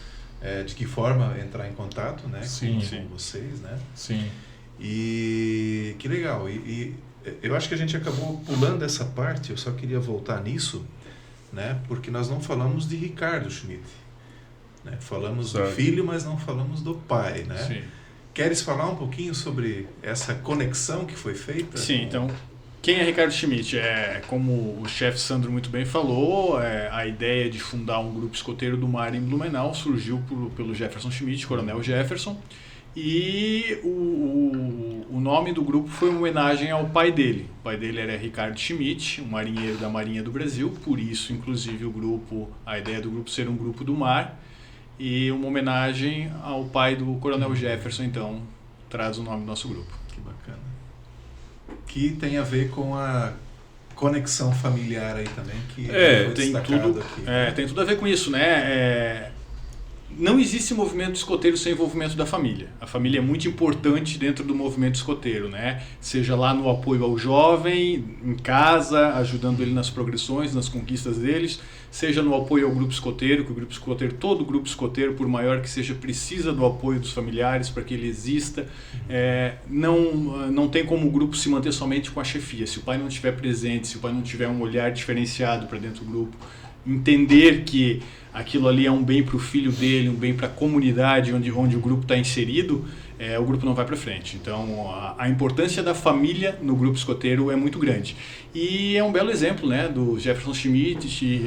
de que forma entrar em contato, né, com vocês, né? Sim. E que legal, e eu acho que a gente acabou pulando essa parte, eu só queria voltar nisso, né, porque nós não falamos de Ricardo Schmidt, né? Falamos do filho, mas não falamos do pai, né? Sim. Queres falar um pouquinho sobre essa conexão que foi feita? Sim, então, quem é Ricardo Schmidt? Como o chefe Sandro muito bem falou, a ideia de fundar um grupo escoteiro do mar em Blumenau surgiu pelo Jefferson Schmidt, Coronel Jefferson, e o nome do grupo foi uma homenagem ao pai dele. O pai dele era Ricardo Schmidt, um marinheiro da Marinha do Brasil, por isso, inclusive, a ideia do grupo ser um grupo do mar, e uma homenagem ao pai do Coronel Jefferson, então, traz o nome do nosso grupo. Que bacana. Que tem a ver com a conexão familiar aí também, que foi destacado aqui. Tem tudo a ver com isso, né? Não existe movimento escoteiro sem envolvimento da família. A família é muito importante dentro do movimento escoteiro, né? Seja lá no apoio ao jovem, em casa, ajudando ele nas progressões, nas conquistas deles, seja no apoio ao grupo escoteiro, que o grupo escoteiro, todo grupo escoteiro, por maior que seja, precisa do apoio dos familiares para que ele exista. Não tem como o grupo se manter somente com a chefia. Se o pai não estiver presente, se o pai não tiver um olhar diferenciado para dentro do grupo, entender que aquilo ali é um bem para o filho dele, um bem para a comunidade onde o grupo está inserido, o grupo não vai para frente. Então, a importância da família no grupo escoteiro é muito grande. E é um belo exemplo, né, do Jefferson Schmidt,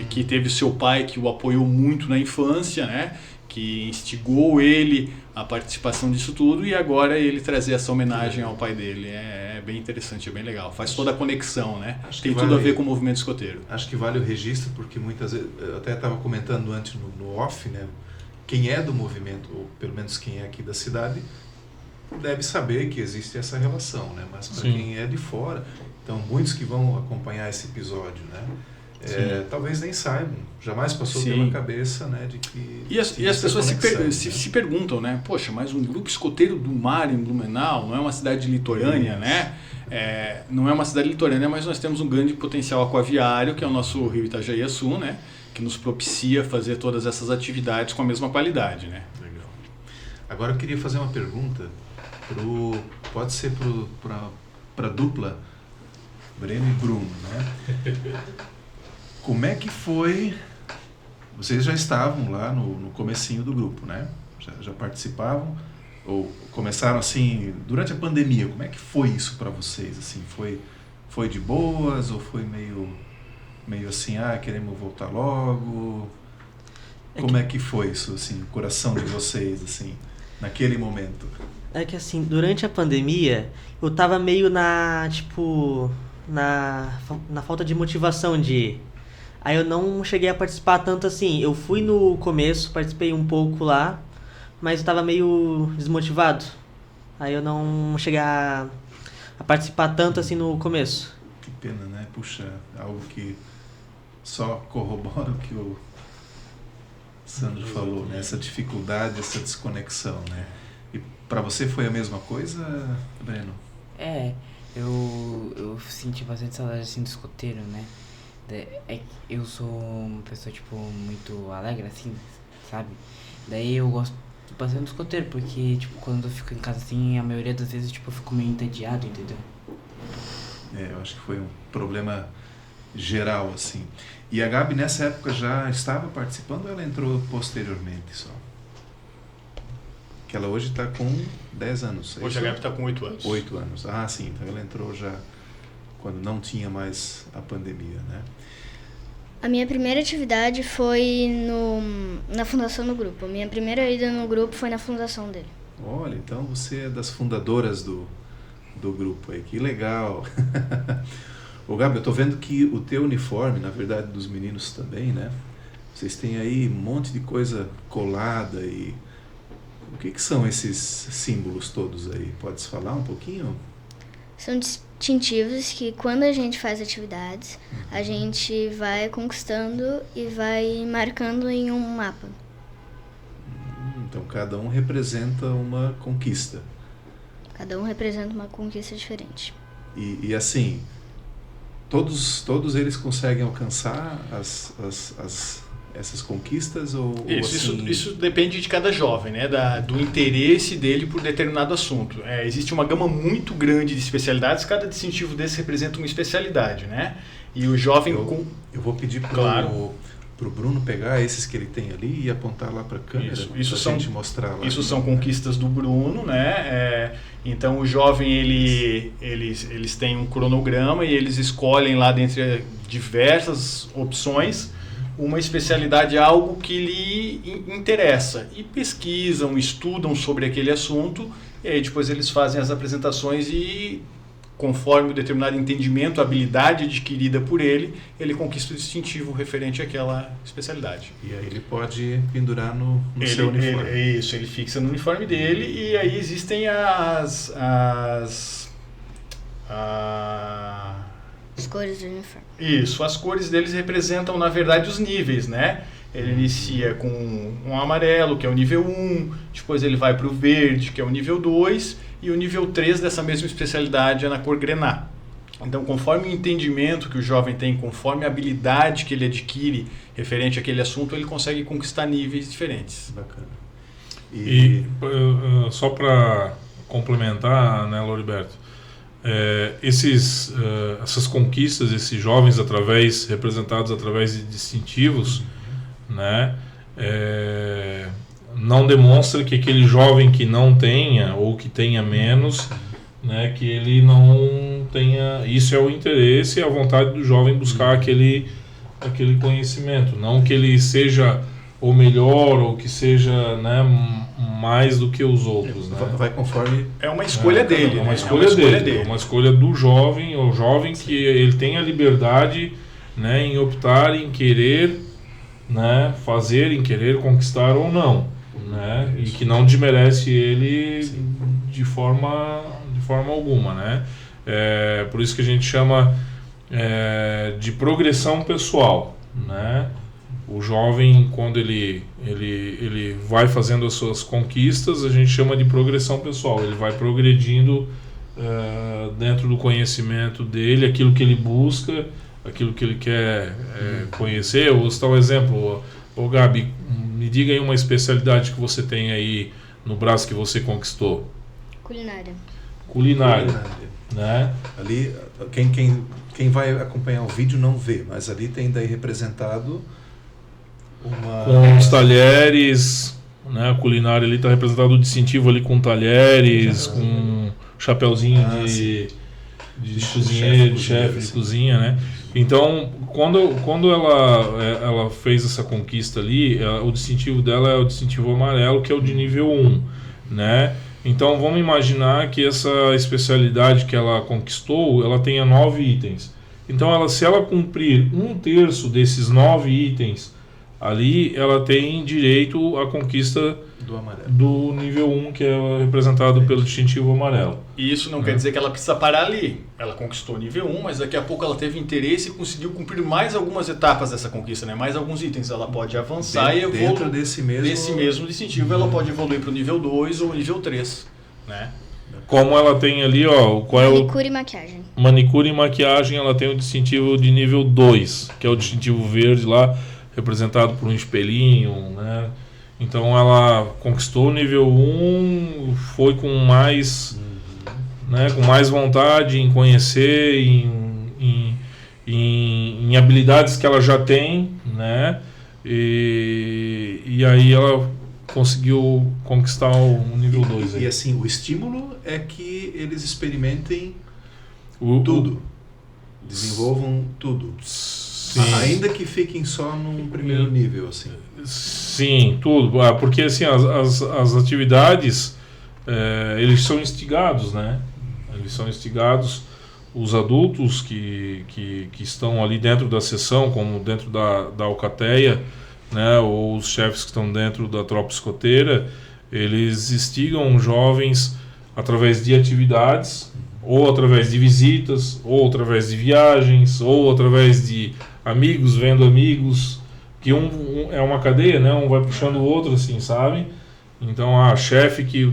que teve seu pai que o apoiou muito na infância, né, que instigou ele a participação disso tudo, e agora ele trazer essa homenagem ao pai dele. É bem interessante, é bem legal. Faz toda a conexão, né? Tem tudo a ver com o movimento escoteiro. Acho que vale o registro, porque muitas vezes, eu até estava comentando antes no off, né? Quem é do movimento, ou pelo menos quem é aqui da cidade, deve saber que existe essa relação, né? Mas para quem é de fora, então muitos que vão acompanhar esse episódio, né? Talvez nem saibam, jamais passou pela cabeça, né, de que... E as pessoas se perguntam, né, poxa, mas um grupo escoteiro do mar em Blumenau não é uma cidade litorânea, né? Não é uma cidade litorânea, mas nós temos um grande potencial aquaviário, que é o nosso rio Itajaí-Açu, né, que nos propicia fazer todas essas atividades com a mesma qualidade, né? Legal. Agora eu queria fazer uma pergunta, pode ser para a dupla Breno e Bruno, né? Como é que foi? Vocês já estavam lá no comecinho do grupo, né? Já participavam? Ou começaram assim, durante a pandemia, como é que foi isso para vocês? Assim, foi de boas ou foi meio assim, queremos voltar logo? Como é que foi isso, assim, o coração de vocês, assim, naquele momento? É que assim, durante a pandemia, eu tava meio na falta de motivação de ir. Aí eu não cheguei a participar tanto assim. Eu fui no começo, participei um pouco lá, mas eu tava meio desmotivado. Aí eu não cheguei a participar tanto assim no começo. Que pena, né? Puxa, algo que só corrobora o que o Sandro falou, né? Essa dificuldade, essa desconexão, né? E pra você foi a mesma coisa, Breno? Eu senti bastante saudade assim do escoteiro, né? Eu sou uma pessoa, tipo, muito alegre, assim, sabe? Daí eu gosto bastante do escoteiro, porque, tipo, quando eu fico em casa, assim, a maioria das vezes, tipo, eu fico meio entediado, entendeu? Eu acho que foi um problema geral, assim. E a Gabi, nessa época, já estava participando ou ela entrou posteriormente só? Que ela hoje está com 10 anos. Hoje a Gabi está com 8 anos. 8 anos. Ah, sim. Então ela entrou já quando não tinha mais a pandemia, né? A minha primeira atividade foi na fundação do grupo. A minha primeira ida no grupo foi na fundação dele. Olha, então você é das fundadoras do grupo aí. Que legal. Ô Gabi, eu tô vendo que o teu uniforme, na verdade dos meninos também, né? Vocês têm aí um monte de coisa colada e... O que são esses símbolos todos aí? Pode falar um pouquinho? São distintivos que quando a gente faz atividades, a gente vai conquistando e vai marcando em um mapa. Então cada um representa uma conquista. Cada um representa uma conquista diferente. E assim, todos eles conseguem alcançar essas conquistas? Isso depende de cada jovem, né? Do interesse dele por determinado assunto. Existe uma gama muito grande de especialidades, cada distintivo desse representa uma especialidade, né? E o jovem... Eu vou pedir para o Bruno pegar esses que ele tem ali e apontar lá para a câmera, para a gente mostrar lá. Isso são conquistas do Bruno, né? Então o jovem, eles têm um cronograma e eles escolhem lá dentre diversas opções uma especialidade, algo que lhe interessa, e pesquisam, estudam sobre aquele assunto, e aí depois eles fazem as apresentações e, conforme o determinado entendimento, a habilidade adquirida por ele, ele conquista o distintivo referente àquela especialidade. E aí ele pode pendurar no seu uniforme. Isso, ele fixa no uniforme dele, e aí existem as cores do uniforme. Isso, as cores deles representam, na verdade, os níveis, né? Ele inicia com um amarelo, que é o nível 1, depois ele vai para o verde, que é o nível 2, e o nível 3 dessa mesma especialidade é na cor grená. Então, conforme o entendimento que o jovem tem, conforme a habilidade que ele adquire referente àquele assunto, ele consegue conquistar níveis diferentes. Bacana. E só para complementar, né, Loriberto, essas conquistas, esses jovens representados através de distintivos, né, não demonstra que aquele jovem que não tenha ou que tenha menos, né, que ele não tenha. Isso é o interesse e a vontade do jovem buscar aquele conhecimento, não que ele seja o melhor ou que seja, né, mais do que os outros, né? Vai conforme... É uma escolha dele. É uma escolha dele. É uma escolha do jovem, o jovem que ele tem a liberdade, né, em optar, em querer, né, fazer, em querer conquistar ou não, né? E que não desmerece ele de forma alguma, né? Por isso que a gente chama de progressão pessoal, né? O jovem, quando ele vai fazendo as suas conquistas, a gente chama de progressão pessoal. Ele vai progredindo dentro do conhecimento dele, aquilo que ele busca, aquilo que ele quer conhecer. Eu vou citar um exemplo. Ô Gabi, me diga aí uma especialidade que você tem aí no braço que você conquistou. Culinária. Né? Ali, quem vai acompanhar o vídeo não vê, mas ali tem daí representado... Com os talheres, né? A culinária ali está representado o distintivo ali com talheres, com um chapeuzinho de cozinheiro, de chefe de cozinha, né? Então, quando ela fez essa conquista ali, o distintivo dela é o distintivo amarelo, que é o de nível 1, né? Então, vamos imaginar que essa especialidade que ela conquistou, ela tenha 9 itens. Então, se ela cumprir 1/3 desses 9 itens, ali ela tem direito à conquista do nível 1, que é representado pelo distintivo amarelo. E isso não quer dizer que ela precisa parar ali. Ela conquistou o nível 1, mas daqui a pouco ela teve interesse e conseguiu cumprir mais algumas etapas dessa conquista, né? Mais alguns itens. Ela pode avançar e evoluir. Dentro desse mesmo distintivo, ela pode evoluir para o nível 2 ou nível 3, né? Como ela tem ali, ó, manicure e maquiagem. Manicure e maquiagem, ela tem o distintivo de nível 2, que é o distintivo verde lá, representado por um espelhinho, né? Então ela conquistou o nível 1, foi com mais, né, com mais vontade em conhecer, em habilidades que ela já tem, né? E aí ela conseguiu conquistar o nível 2. E assim, o estímulo é que eles experimentem tudo, desenvolvam tudo. Sim. Ainda que fiquem só num primeiro nível, assim. Sim, tudo. Porque assim, as atividades, eles são instigados, né? Eles são instigados, os adultos que estão ali dentro da sessão, como dentro da alcateia, né? Ou os chefes que estão dentro da tropa escoteira, eles instigam jovens através de atividades, ou através de visitas, ou através de viagens, ou através de amigos vendo amigos, que é uma cadeia, né? Um vai puxando o outro, assim, sabe? Então, chefe que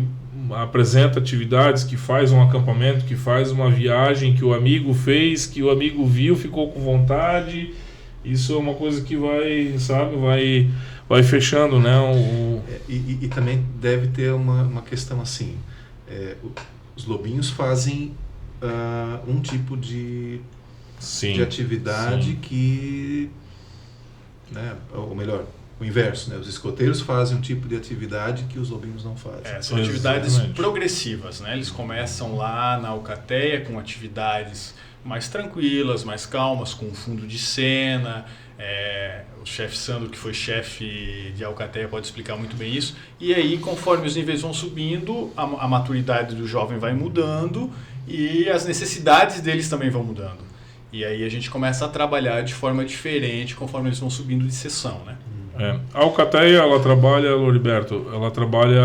apresenta atividades, que faz um acampamento, que faz uma viagem que o amigo fez, que o amigo viu, ficou com vontade. Isso é uma coisa que vai, sabe, vai fechando, né? E também deve ter uma questão assim, os lobinhos fazem um tipo de atividade sim. que, né, ou melhor, o inverso, né? Os escoteiros fazem um tipo de atividade que os lobinhos não fazem. São atividades Exatamente. progressivas, né? Eles começam lá na Alcateia com atividades mais tranquilas, mais calmas, com um fundo de cena. O chefe Sandro, que foi chefe de Alcateia, pode explicar muito bem isso. E aí, conforme os níveis vão subindo, a maturidade do jovem vai mudando e as necessidades deles também vão mudando. E aí a gente começa a trabalhar de forma diferente conforme eles vão subindo de sessão, né? A Alcateia, ela trabalha, Loriberto, ela trabalha,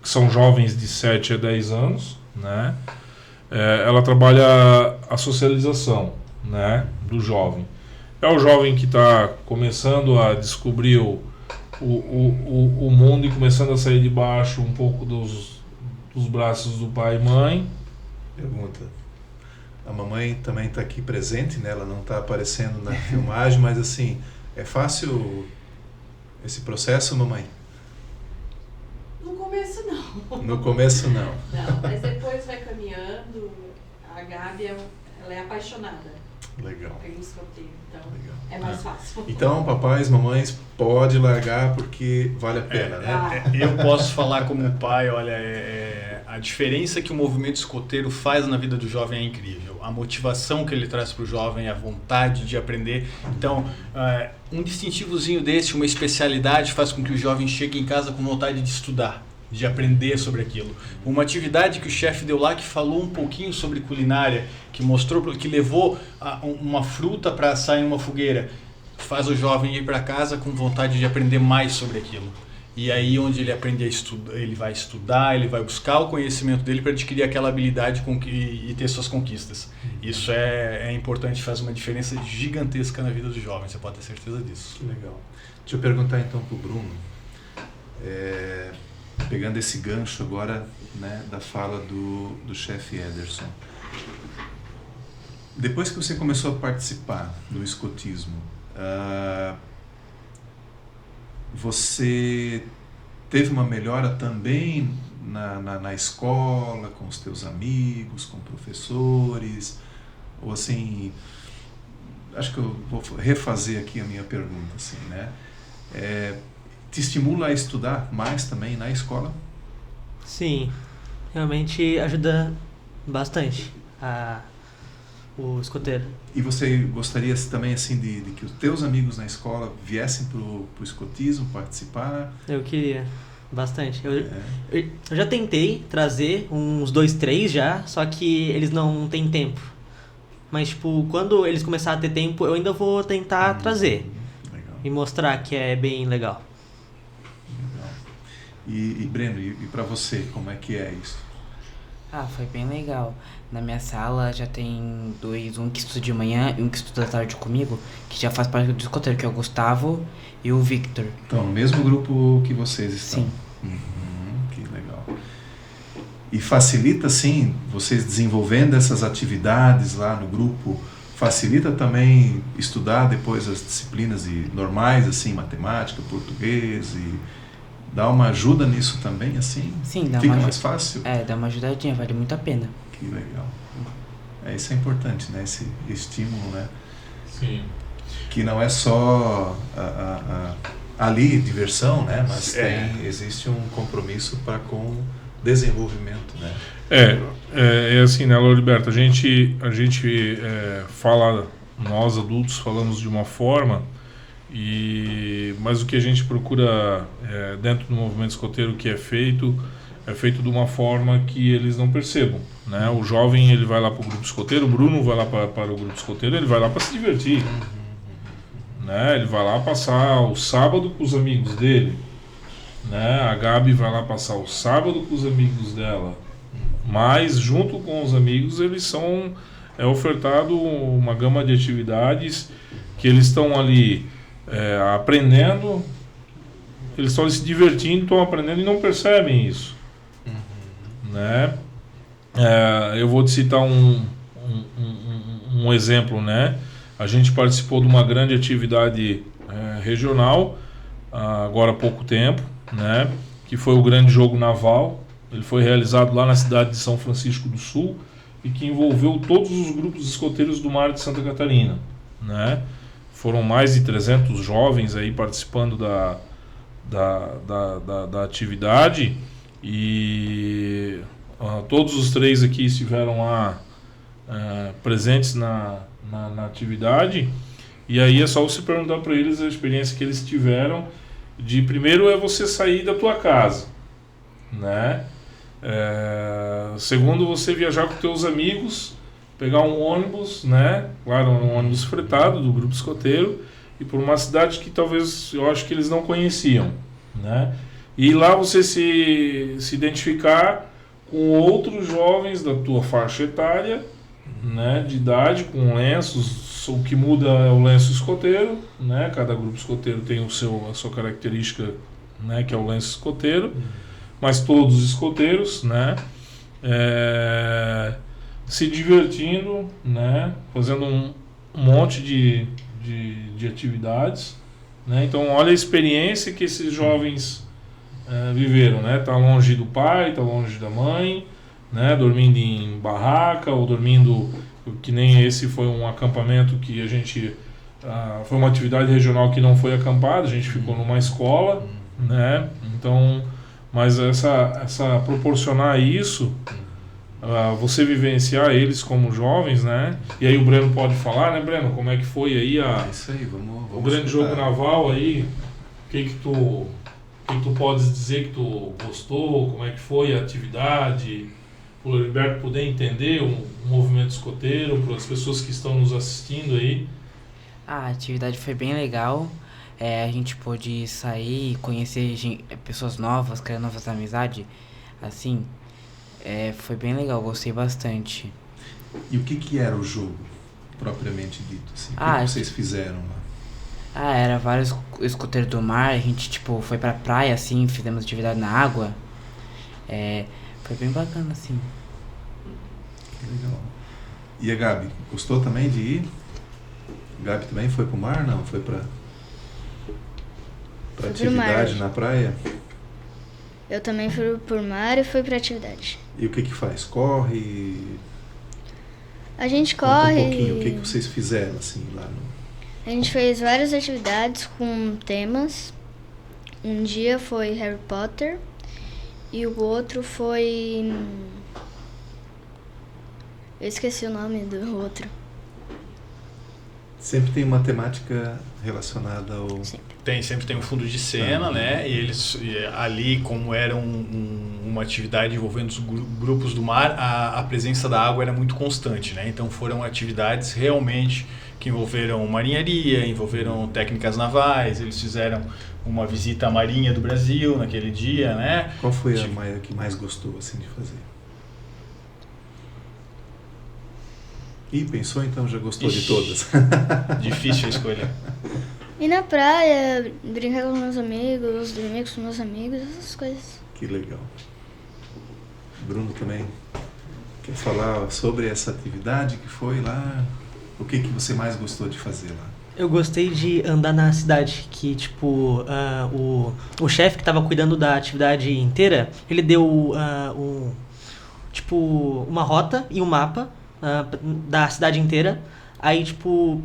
são jovens de 7 a 10 anos, né? Ela trabalha a socialização, né, do jovem. É o jovem que está começando a descobrir o mundo e começando a sair de baixo um pouco dos braços do pai e mãe. Pergunta. A mamãe também está aqui presente, né? Ela não está aparecendo na filmagem, mas assim, é fácil esse processo, mamãe? No começo não. No começo não. Não, mas depois vai caminhando. A Gabi, ela é apaixonada Legal. pelo escoteiro, então Legal. é mais fácil. Então, papais, mamães, pode largar porque vale a pena, né? Eu posso falar como pai, olha, a diferença que o movimento escoteiro faz na vida do jovem é incrível. A motivação que ele traz para o jovem, a vontade de aprender. Então, um distintivozinho desse, uma especialidade, faz com que o jovem chegue em casa com vontade de estudar, de aprender sobre aquilo. Uma atividade que o chefe deu lá, que falou um pouquinho sobre culinária, que mostrou, que levou uma fruta para assar em uma fogueira, faz o jovem ir para casa com vontade de aprender mais sobre aquilo. E aí onde ele aprende a estudar, ele vai estudar, ele vai buscar o conhecimento dele para adquirir aquela habilidade e ter suas conquistas. Isso é importante, faz uma diferença gigantesca na vida do jovem, você pode ter certeza disso. Que legal. Deixa eu perguntar então para o Bruno, pegando esse gancho agora, né, da fala do chefe Ederson. Depois que você começou a participar do escotismo, você teve uma melhora também na escola, com os teus amigos, com professores? Ou assim, acho que eu vou refazer aqui a minha pergunta, assim, né? Te estimula a estudar mais também na escola? Sim, realmente ajuda bastante o escoteiro. E você gostaria também assim de que os teus amigos na escola viessem pro escotismo, participar? Eu queria bastante. Eu já tentei trazer uns 2, 3 já, só que eles não têm tempo. Mas tipo, quando eles começarem a ter tempo, eu ainda vou tentar trazer. Legal. E mostrar que é bem legal. Legal. E Breno, e para você, como é que é isso? Foi bem legal. Na minha sala já tem 2, um que estuda de manhã e um que estuda à tarde comigo, que já faz parte do escoteiro, que é o Gustavo e o Victor. Então, no mesmo grupo que vocês estão? Sim. Que legal. E facilita, sim, vocês desenvolvendo essas atividades lá no grupo, facilita também estudar depois as disciplinas normais, assim, matemática, português, e dá uma ajuda nisso também, assim? Sim, dá Fica uma mais fácil? dá uma ajudadinha, vale muito a pena. Que legal. Isso é importante, né? Esse estímulo, né? Sim. Que não é só ali diversão, né? Mas existe um compromisso com o desenvolvimento, né? É assim, né, Loriberto? A gente fala, nós adultos falamos de uma forma, mas o que a gente procura dentro do movimento escoteiro que é feito de uma forma que eles não percebam, né? O jovem, ele vai lá para o grupo escoteiro, o Bruno vai lá para o grupo escoteiro, ele vai lá para se divertir, né? Ele vai lá passar o sábado com os amigos dele, né? A Gabi vai lá passar o sábado com os amigos dela, mas junto com os amigos eles ofertado uma gama de atividades que eles estão ali aprendendo, eles estão se divertindo, estão aprendendo e não percebem isso, né? Eu vou te citar um exemplo, né? A gente participou de uma grande atividade regional agora há pouco tempo, né? Que foi o Grande Jogo Naval. Ele foi realizado lá na cidade de São Francisco do Sul e que envolveu todos os grupos escoteiros do mar de Santa Catarina, né? Foram mais de 300 jovens aí participando da atividade e todos os 3 aqui estiveram lá presentes na atividade. E aí é só você perguntar para eles a experiência que eles tiveram. Primeiro é você sair da tua casa, né? Segundo, você viajar com teus amigos, pegar um ônibus, né? Claro, um ônibus fretado do grupo escoteiro, e por uma cidade que talvez eu acho que eles não conheciam, né? E lá você se identificar com outros jovens da tua faixa etária, né? De idade, com lenços. O que muda é o lenço escoteiro, né? Cada grupo escoteiro tem a sua característica, né? Que é o lenço escoteiro, mas todos os escoteiros, né? Se divertindo, né? Fazendo um monte de atividades, né? Então olha a experiência que esses jovens viveram, né? Tá longe do pai, tá longe da mãe, né? Dormindo em barraca ou dormindo, que nem esse foi um acampamento que a gente foi uma atividade regional que não foi acampada, a gente ficou numa escola, né? Então, mas essa proporcionar isso, você vivenciar eles como jovens, né? E aí o Breno pode falar, né, Breno? Como é que foi aí isso aí, vamos o Grande Jogo Naval aí? O que tu podes dizer que tu gostou? Como é que foi a atividade? Para o Heriberto poder entender o movimento escoteiro, para as pessoas que estão nos assistindo aí. A atividade foi bem legal. A gente pôde sair e conhecer pessoas novas, criar novas amizades. Assim, foi bem legal, gostei bastante. E o que era o jogo, propriamente dito? Assim? O que vocês fizeram lá? Era vários escoteiros do mar, a gente foi pra praia, assim, fizemos atividade na água. Foi bem bacana, assim. Que legal. E a Gabi, gostou também de ir? A Gabi também foi pro mar, não? Foi pra atividade na praia? Eu também fui pro mar e fui pra atividade. E o que faz? Corre? A gente Conta corre. um pouquinho, o que vocês fizeram, assim, lá no... A gente fez várias atividades com temas. Um dia foi Harry Potter e o outro foi... Eu esqueci o nome do outro. Sempre tem uma temática relacionada ao... Sempre tem um fundo de cena, né? E eles ali, como era uma atividade envolvendo os grupos do mar, a presença da água era muito constante, né? Então foram atividades realmente que envolveram marinharia, envolveram técnicas navais, eles fizeram uma visita à Marinha do Brasil naquele dia, né? Qual foi a que mais gostou, assim, de fazer? Pensou então, já gostou de todas? Difícil a escolha. E na praia, brincar com meus amigos, dormir com meus amigos, essas coisas. Que legal. Bruno também quer falar sobre essa atividade que foi lá? O que você mais gostou de fazer lá? Eu gostei de andar na cidade, que o chefe que estava cuidando da atividade inteira, ele deu uma rota e um mapa da cidade inteira. Aí,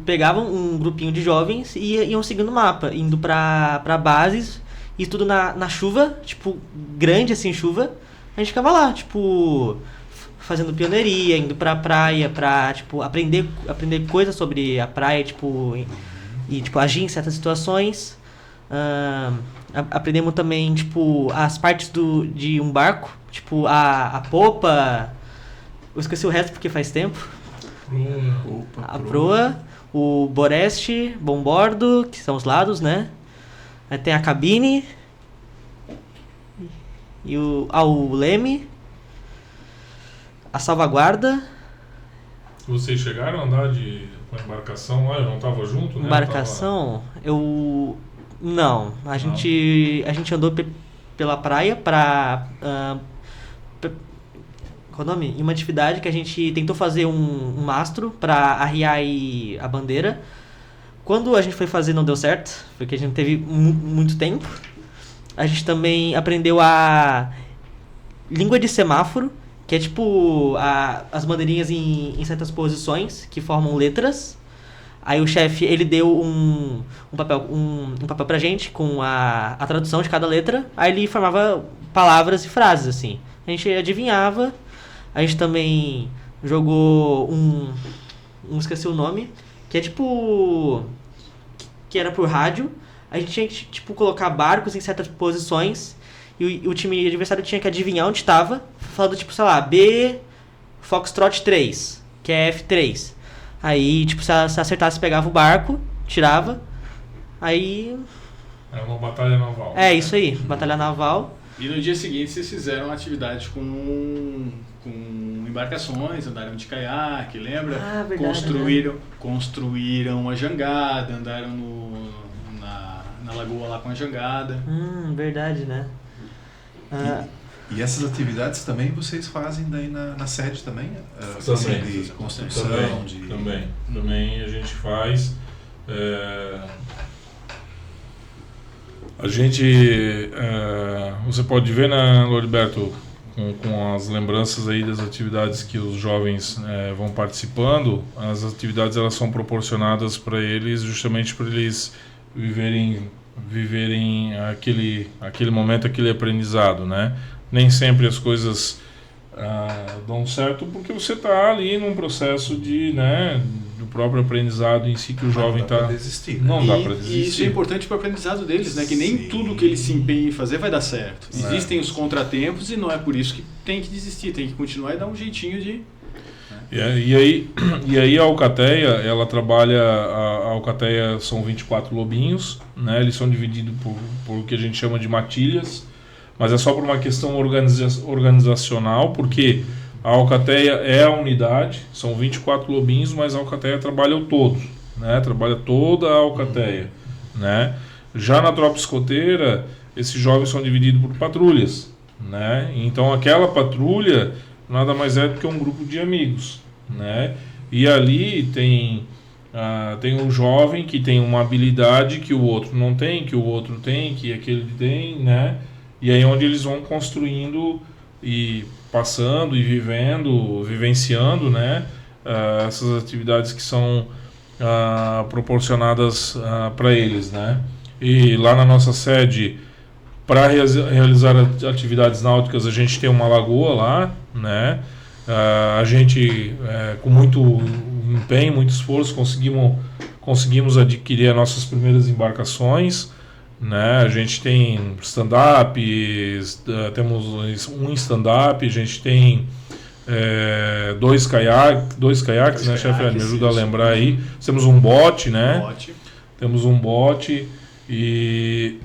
pegavam um grupinho de jovens e iam seguindo o mapa, indo pra bases, e tudo na chuva, grande assim, chuva. A gente ficava lá, fazendo pioneiria, indo pra praia, pra, aprender coisas sobre a praia, e agir em certas situações. Aprendemos também, as partes de um barco, a popa, eu esqueci o resto porque faz tempo. A proa, o boreste, bombordo, que são os lados, né? Aí tem a cabine e o leme, a salvaguarda. Vocês chegaram a andar com a embarcação lá? Eu não estava junto, né? Embarcação? Não. A gente andou pela praia qual é o nome? Em uma atividade que a gente tentou fazer um mastro para arriar aí a bandeira. Quando a gente foi fazer não deu certo, porque a gente não teve muito tempo. A gente também aprendeu a língua de semáforo, que é tipo as bandeirinhas em certas posições que formam letras. Aí o chefe, ele deu um papel pra gente com a tradução de cada letra. Aí ele formava palavras e frases, assim. A gente adivinhava. A gente também jogou esqueci o nome, que é tipo... que era por rádio. A gente tinha que, tipo, colocar barcos em certas posições e o time adversário tinha que adivinhar onde estava, falando, tipo, sei lá, B Foxtrot 3, que é F3. Aí, tipo, se acertasse, pegava o barco, tirava, aí... É uma batalha naval. É, isso aí, batalha naval. E no dia seguinte vocês fizeram atividade com embarcações, andaram de caiaque, lembra? Ah, verdade. Construíram a jangada, andaram na lagoa lá com a jangada. Verdade, né? E essas atividades também vocês fazem daí na sede também? Também. De construção? Também a gente faz. A gente... você pode ver, né, Loriberto, com as lembranças aí das atividades que os jovens vão participando, as atividades elas são proporcionadas para eles justamente para eles viverem aquele momento, aquele aprendizado, né? Nem sempre as coisas dão certo porque você está ali num processo do próprio aprendizado em si que o jovem está... Não dá para desistir. E isso é importante para o aprendizado deles, né? Que nem tudo que eles se empenham em fazer vai dar certo. Existem os contratempos e não é por isso que tem que desistir, tem que continuar e dar um jeitinho de... E aí a Alcateia, ela trabalha, a Alcateia são 24 lobinhos, né? Eles são divididos por o que a gente chama de matilhas, mas é só por uma questão organizacional, porque a Alcateia é a unidade, são 24 lobinhos, mas a Alcateia trabalha o todo, né? Trabalha toda a Alcateia, né? Já na tropa escoteira, esses jovens são divididos por patrulhas, né? Então aquela patrulha nada mais é do que um grupo de amigos, né? E ali tem um jovem que tem uma habilidade que o outro não tem, que o outro tem, que aquele tem, né? E aí onde eles vão construindo e passando e vivenciando, né? Essas atividades que são proporcionadas para eles, né? E lá na nossa sede, para realizar atividades náuticas, a gente tem uma lagoa lá, né? A gente, com muito empenho, muito esforço, conseguimos adquirir as nossas primeiras embarcações, né? A gente tem stand-up, temos um stand-up, a gente tem dois caiaques, né, chefe? Me ajuda a lembrar aí. Temos um bote, né? Temos um bote. E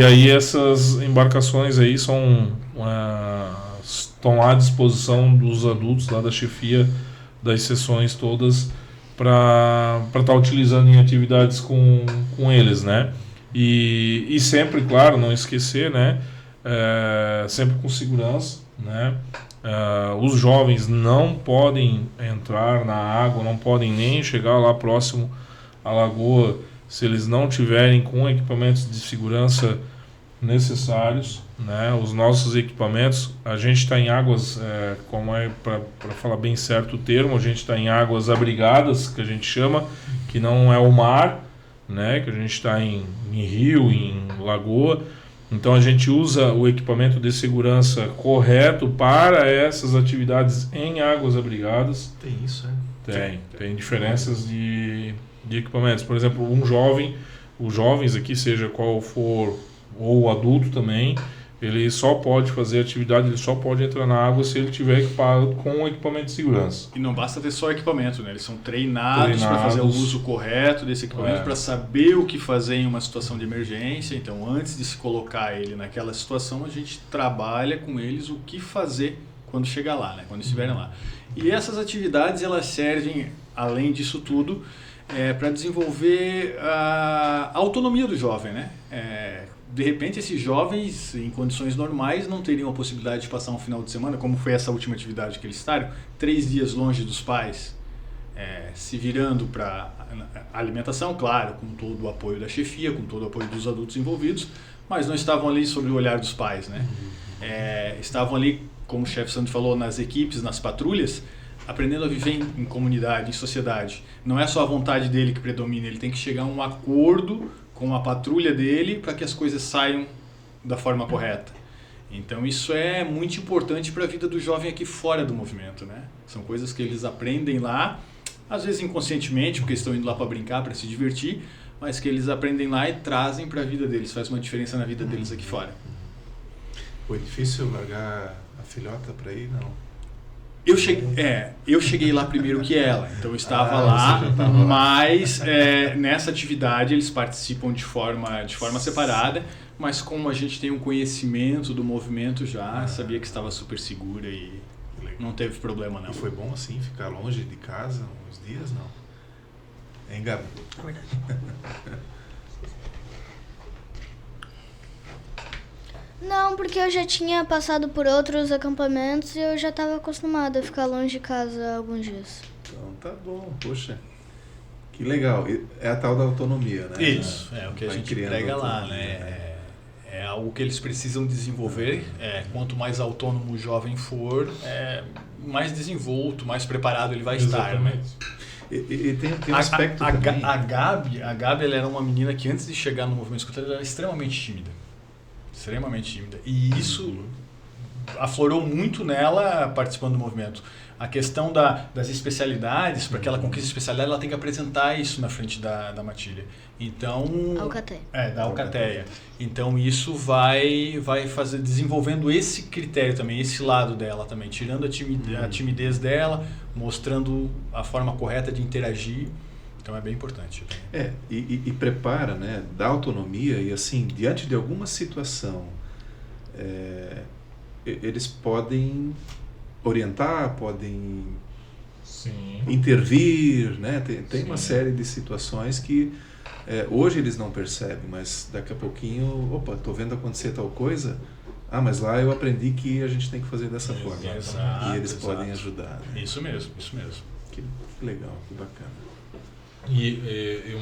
aí essas embarcações aí estão à disposição dos adultos lá da chefia das sessões todas para estar utilizando em atividades com eles, né? E sempre, claro, não esquecer, né? Sempre com segurança, né? Os jovens não podem entrar na água, não podem nem chegar lá próximo à lagoa se eles não tiverem com equipamentos de segurança necessários, né? Os nossos equipamentos, a gente está em águas, para falar bem certo o termo, a gente está em águas abrigadas, que a gente chama, que não é o mar, né? Que a gente está em rio, em lagoa. Então a gente usa o equipamento de segurança correto para essas atividades em águas abrigadas. Tem isso, Tem diferenças de equipamentos. Por exemplo, os jovens aqui, seja qual for, ou o adulto também, ele só pode fazer atividade, ele só pode entrar na água se ele tiver equipado com equipamento de segurança. E não basta ter só equipamento, né? Eles são treinados para fazer o uso correto desse equipamento, para saber o que fazer em uma situação de emergência. Então, antes de se colocar ele naquela situação, a gente trabalha com eles o que fazer quando chegar lá, né? Quando estiverem lá. E essas atividades, elas servem, além disso tudo, para desenvolver a autonomia do jovem, né? de repente esses jovens em condições normais não teriam a possibilidade de passar um final de semana, como foi essa última atividade que eles estavam, 3 dias longe dos pais, se virando para alimentação, claro, com todo o apoio da chefia, com todo o apoio dos adultos envolvidos, mas não estavam ali sob o olhar dos pais, né? Estavam ali, como o chefe Sandro falou, nas equipes, nas patrulhas, aprendendo a viver em comunidade, em sociedade. Não é só a vontade dele que predomina, ele tem que chegar a um acordo com a patrulha dele para que as coisas saiam da forma correta. Então isso é muito importante para a vida do jovem aqui fora do movimento, né? São coisas que eles aprendem lá, às vezes inconscientemente, porque estão indo lá para brincar, para se divertir, mas que eles aprendem lá e trazem para a vida deles, faz uma diferença na vida deles aqui fora. Foi difícil largar a filhota para ir, não? Eu cheguei lá primeiro que ela, então eu estava lá, mas nessa atividade eles participam de forma separada, mas como a gente tem um conhecimento do movimento já, sabia que estava super segura e não teve problema não. E foi bom assim, ficar longe de casa uns dias, não? Hein, Gabi? É verdade. Não, porque eu já tinha passado por outros acampamentos e eu já estava acostumada a ficar longe de casa alguns dias. Então tá bom, poxa. Que legal. É a tal da autonomia, né? Isso, é o que a Vai gente criando prega lá, autonomia, né? É algo que eles precisam desenvolver. Quanto mais autônomo o jovem for, mais desenvolto, mais preparado ele vai estar, né? E tem um aspecto também. A Gabi ela era uma menina que antes de chegar no movimento escoteiro ela era extremamente tímida. Extremamente tímida. E isso aflorou muito nela participando do movimento. A questão das especialidades, para que ela conquiste a especialidade, ela tem que apresentar isso na frente da matilha. Então... Alcateia. Da alcateia. Então isso vai desenvolvendo esse critério também, esse lado dela também, tirando a timidez dela, mostrando a forma correta de interagir. Então é bem importante. E prepara, né? Dá autonomia e assim, diante de alguma situação, eles podem orientar, podem intervir, né? Tem uma série de situações que hoje eles não percebem, mas daqui a pouquinho, estou vendo acontecer tal coisa, mas lá eu aprendi que a gente tem que fazer dessa forma. Exato, e eles podem ajudar. Né? Isso mesmo. Que legal, que bacana. E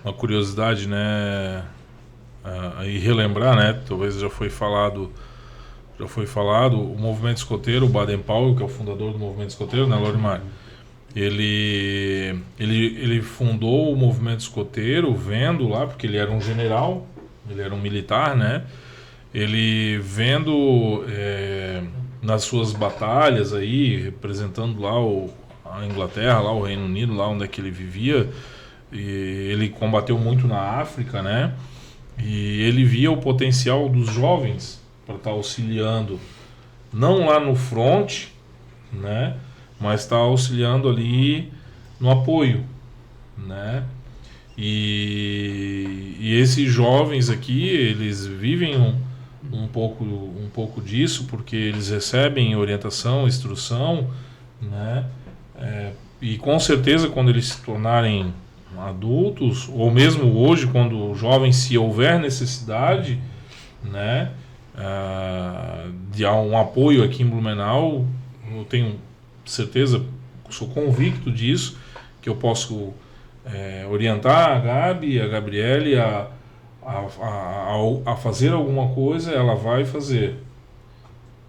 uma curiosidade, né, aí relembrar, né, talvez já foi falado, o movimento escoteiro, o Baden-Powell, que é o fundador do movimento escoteiro, né, Lorimar, ele fundou o movimento escoteiro vendo lá, porque ele era um general, ele era um militar, né, ele vendo nas suas batalhas aí, representando lá a Inglaterra, lá o Reino Unido, lá onde é que ele vivia, e ele combateu muito na África, né? E ele via o potencial dos jovens para estar auxiliando, não lá no front, né? Mas estar auxiliando ali no apoio, né? E esses jovens aqui, eles vivem um pouco disso, porque eles recebem orientação, instrução, né? E com certeza quando eles se tornarem adultos, ou mesmo hoje quando jovens, se houver necessidade, né, de um apoio aqui em Blumenau, eu tenho certeza, sou convicto disso, que eu posso orientar a Gabi e a Gabriele a fazer alguma coisa, ela vai fazer,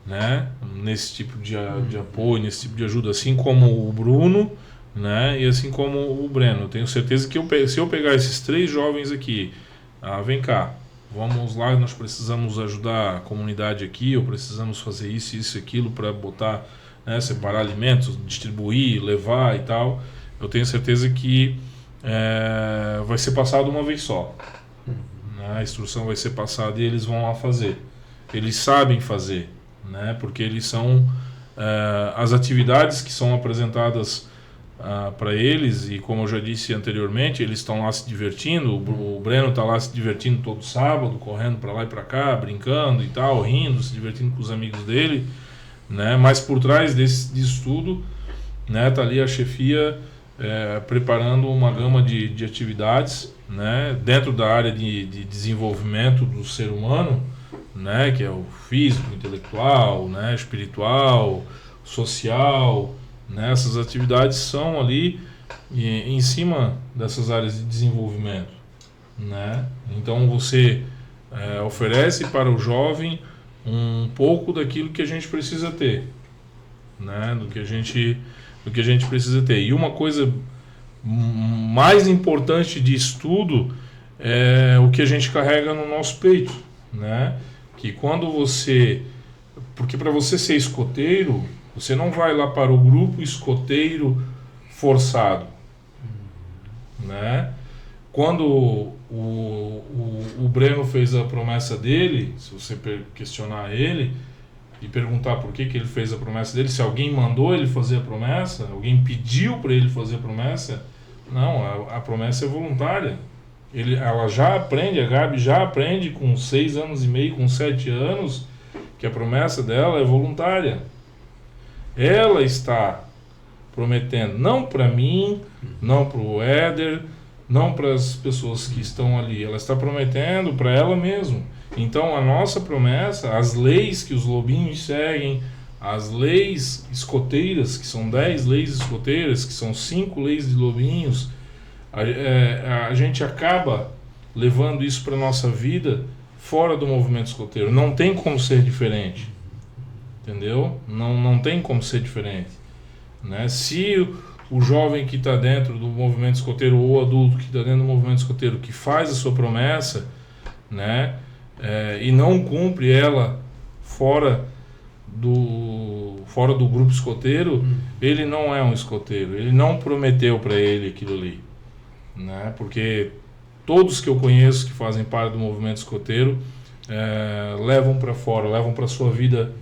né, nesse tipo de apoio, nesse tipo de ajuda, assim como o Bruno, né, e assim como o Breno. Eu tenho certeza que se eu pegar esses 3 jovens aqui, vem cá, vamos lá, nós precisamos ajudar a comunidade aqui, ou precisamos fazer isso, aquilo para botar, né, separar alimentos, distribuir, levar e tal, eu tenho certeza que vai ser passado uma vez só, né, a instrução vai ser passada e eles vão lá fazer, eles sabem fazer, né, porque eles são as atividades que são apresentadas para eles, e como eu já disse anteriormente, eles estão lá se divertindo, o Breno está lá se divertindo todo sábado, correndo para lá e para cá, brincando e tal, rindo, se divertindo com os amigos dele, né, mas por trás disso tudo, né, tá ali a chefia preparando uma gama de atividades, né, dentro da área de desenvolvimento do ser humano, né, que é o físico, intelectual, né, espiritual, social, né, essas atividades são ali em cima dessas áreas de desenvolvimento, né? Então você oferece para o jovem um pouco daquilo que a gente precisa ter, né, do que a gente precisa ter. E uma coisa mais importante de estudo é o que a gente carrega no nosso peito, né? Que quando porque para você ser escoteiro, você não vai lá para o grupo escoteiro forçado, né? Quando o Breno fez a promessa dele, se você questionar ele e perguntar por que ele fez a promessa dele, se alguém mandou ele fazer a promessa, alguém pediu para ele fazer a promessa, não, a promessa é voluntária. Ela já aprende, a Gabi já aprende com 6 anos e meio, com 7 anos, que a promessa dela é voluntária. Ela está prometendo, não para mim, não para o Éder, não para as pessoas que estão ali, ela está prometendo para ela mesma. Então a nossa promessa, as leis que os lobinhos seguem, as leis escoteiras, que são 10 leis escoteiras, que são 5 leis de lobinhos, a gente acaba levando isso para a nossa vida fora do movimento escoteiro. Não tem como ser diferente, entendeu? Não tem como ser diferente, né? Se o jovem que está dentro do movimento escoteiro ou o adulto que está dentro do movimento escoteiro que faz a sua promessa, né, e não cumpre ela fora do grupo escoteiro, ele não é um escoteiro, ele não prometeu para ele aquilo ali, né? Porque todos que eu conheço que fazem parte do movimento escoteiro levam para fora, levam para sua vida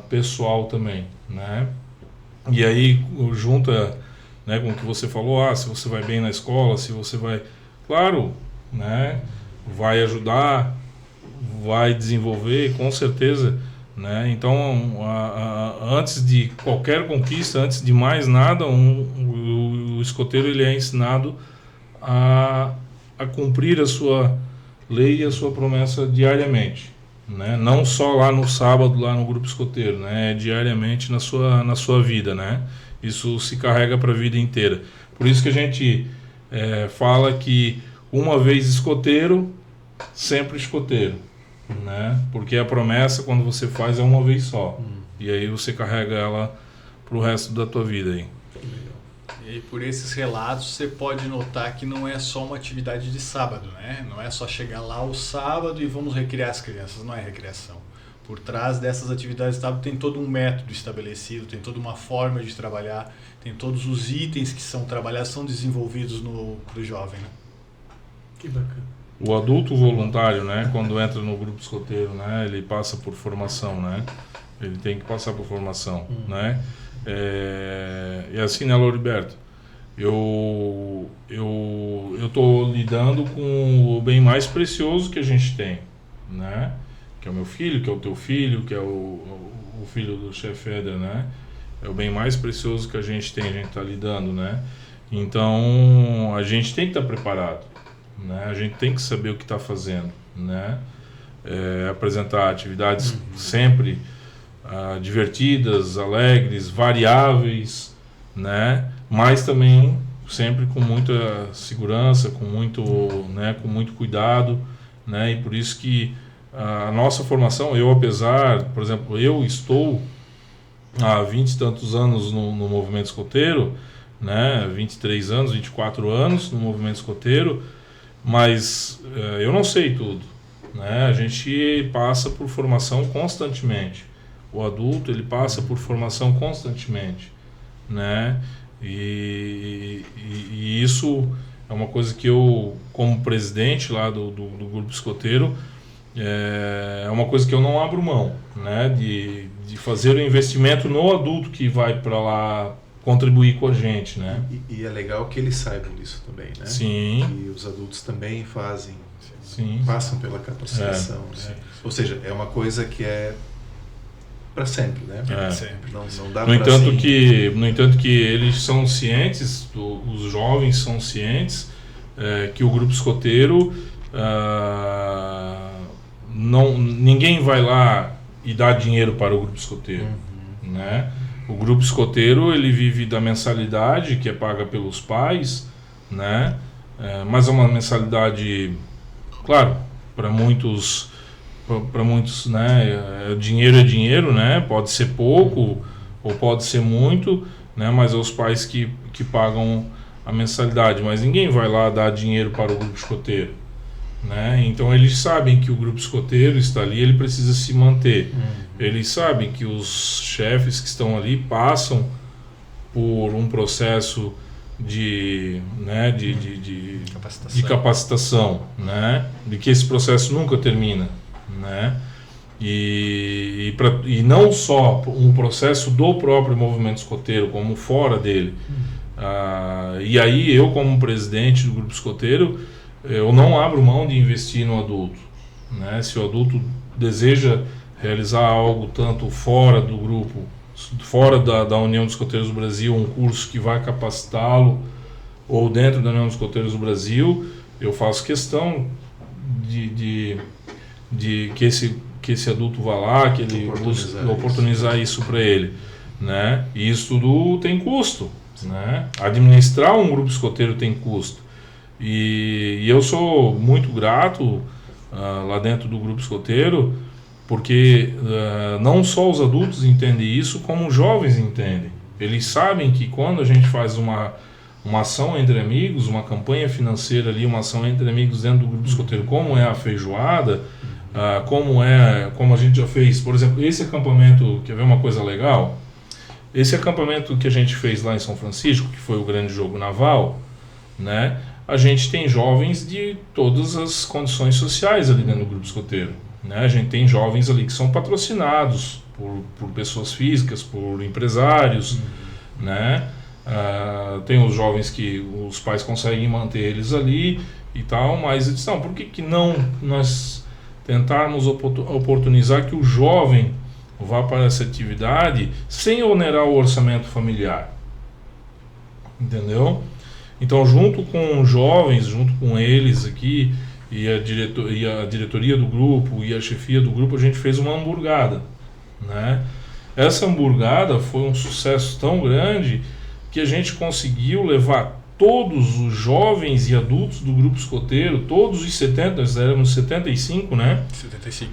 pessoal também, né? E aí junta, né, com o que você falou, se você vai bem na escola, se você vai, claro, né, vai ajudar, vai desenvolver, com certeza, né? Então, antes de qualquer conquista, antes de mais nada, o escoteiro ele é ensinado a cumprir a sua lei e a sua promessa diariamente, né? Não só lá no sábado, lá no grupo escoteiro, né? Diariamente na sua vida, né? Isso se carrega para a vida inteira. Por isso que a gente fala que uma vez escoteiro, sempre escoteiro, né? Porque a promessa, quando você faz, é uma vez só. E aí você carrega ela pro resto da tua vida aí. E por esses relatos você pode notar que não é só uma atividade de sábado, né? Não é só chegar lá o sábado e vamos recriar as crianças, não é recreação. Por trás dessas atividades de sábado tem todo um método estabelecido, tem toda uma forma de trabalhar, tem todos os itens que são trabalhados, são desenvolvidos pro jovem, né? Que bacana. O adulto voluntário, né, quando entra no grupo escoteiro, né, ele passa por formação, né? Ele tem que passar por formação, né? E assim, né, Loriberto? Eu tô lidando com o bem mais precioso que a gente tem, né? Que é o meu filho, que é o teu filho, que é o filho do chefe Éder, né? É o bem mais precioso que a gente tem, a gente tá lidando, né? Então, a gente tem que estar preparado, né? A gente tem que saber o que está fazendo, né? Apresentar atividades sempre divertidas, alegres, variáveis, né? Mas também sempre com muita segurança, com muito cuidado, né? E por isso que a nossa formação, por exemplo, eu estou há 20 e tantos anos no movimento escoteiro, né? 23 anos, 24 anos no movimento escoteiro, mas eu não sei tudo, né? A gente passa por formação constantemente. O adulto, ele passa por formação constantemente, né? E isso é uma coisa que eu, como presidente lá do grupo escoteiro, é uma coisa que eu não abro mão, né? De fazer o investimento no adulto que vai para lá contribuir com a gente, né? E é legal que eles saibam disso também, né? Sim. E os adultos também fazem, Sim. passam pela capacitação. Ou seja, é uma coisa que é para sempre, né? É. Sempre. Não dá No para entanto, assim... que eles são cientes, os jovens são cientes que o grupo escoteiro, ninguém vai lá e dá dinheiro para o grupo escoteiro, né? O grupo escoteiro, ele vive da mensalidade que é paga pelos pais, né? Mas é uma mensalidade, claro, para muitos, né? Dinheiro é dinheiro, né? Pode ser pouco ou pode ser muito, né? Mas é os pais que pagam a mensalidade, mas ninguém vai lá dar dinheiro para o grupo escoteiro, né? Então eles sabem que o grupo escoteiro está ali, ele precisa se manter. Eles sabem que os chefes que estão ali passam por um processo de capacitação, né? De que esse processo nunca termina, né? E não só um processo do próprio movimento escoteiro, como fora dele. E aí eu, como presidente do grupo escoteiro, eu não abro mão de investir no adulto, né? Se o adulto deseja realizar algo tanto fora do grupo, fora da União dos Escoteiros do Brasil, um curso que vai capacitá-lo, ou dentro da União dos Escoteiros do Brasil, eu faço questão de que esse adulto vá lá, que ele busque oportunizar isso para ele, né? E isso tudo tem custo, né? Administrar um grupo escoteiro tem custo. E eu sou muito grato lá dentro do grupo escoteiro, porque não só os adultos entendem isso, como os jovens entendem. Eles sabem que quando a gente faz uma ação entre amigos, uma campanha financeira ali, uma ação entre amigos dentro do grupo escoteiro, como é a feijoada, como a gente já fez, por exemplo, esse acampamento, quer ver uma coisa legal? Esse acampamento que a gente fez lá em São Francisco, que foi o grande jogo naval, né? A gente tem jovens de todas as condições sociais ali dentro do grupo escoteiro, né? A gente tem jovens ali que são patrocinados por pessoas físicas, por empresários, né? Tem os jovens que os pais conseguem manter eles ali e tal, mas eles não, por que não nós tentarmos oportunizar que o jovem vá para essa atividade sem onerar o orçamento familiar, entendeu? Então, junto com os jovens, junto com eles aqui, e a diretoria do grupo e a chefia do grupo, a gente fez uma hamburgada, né? Essa hamburgada foi um sucesso tão grande que a gente conseguiu levar todos os jovens e adultos do grupo escoteiro, todos os 70, nós éramos 75, né? 75.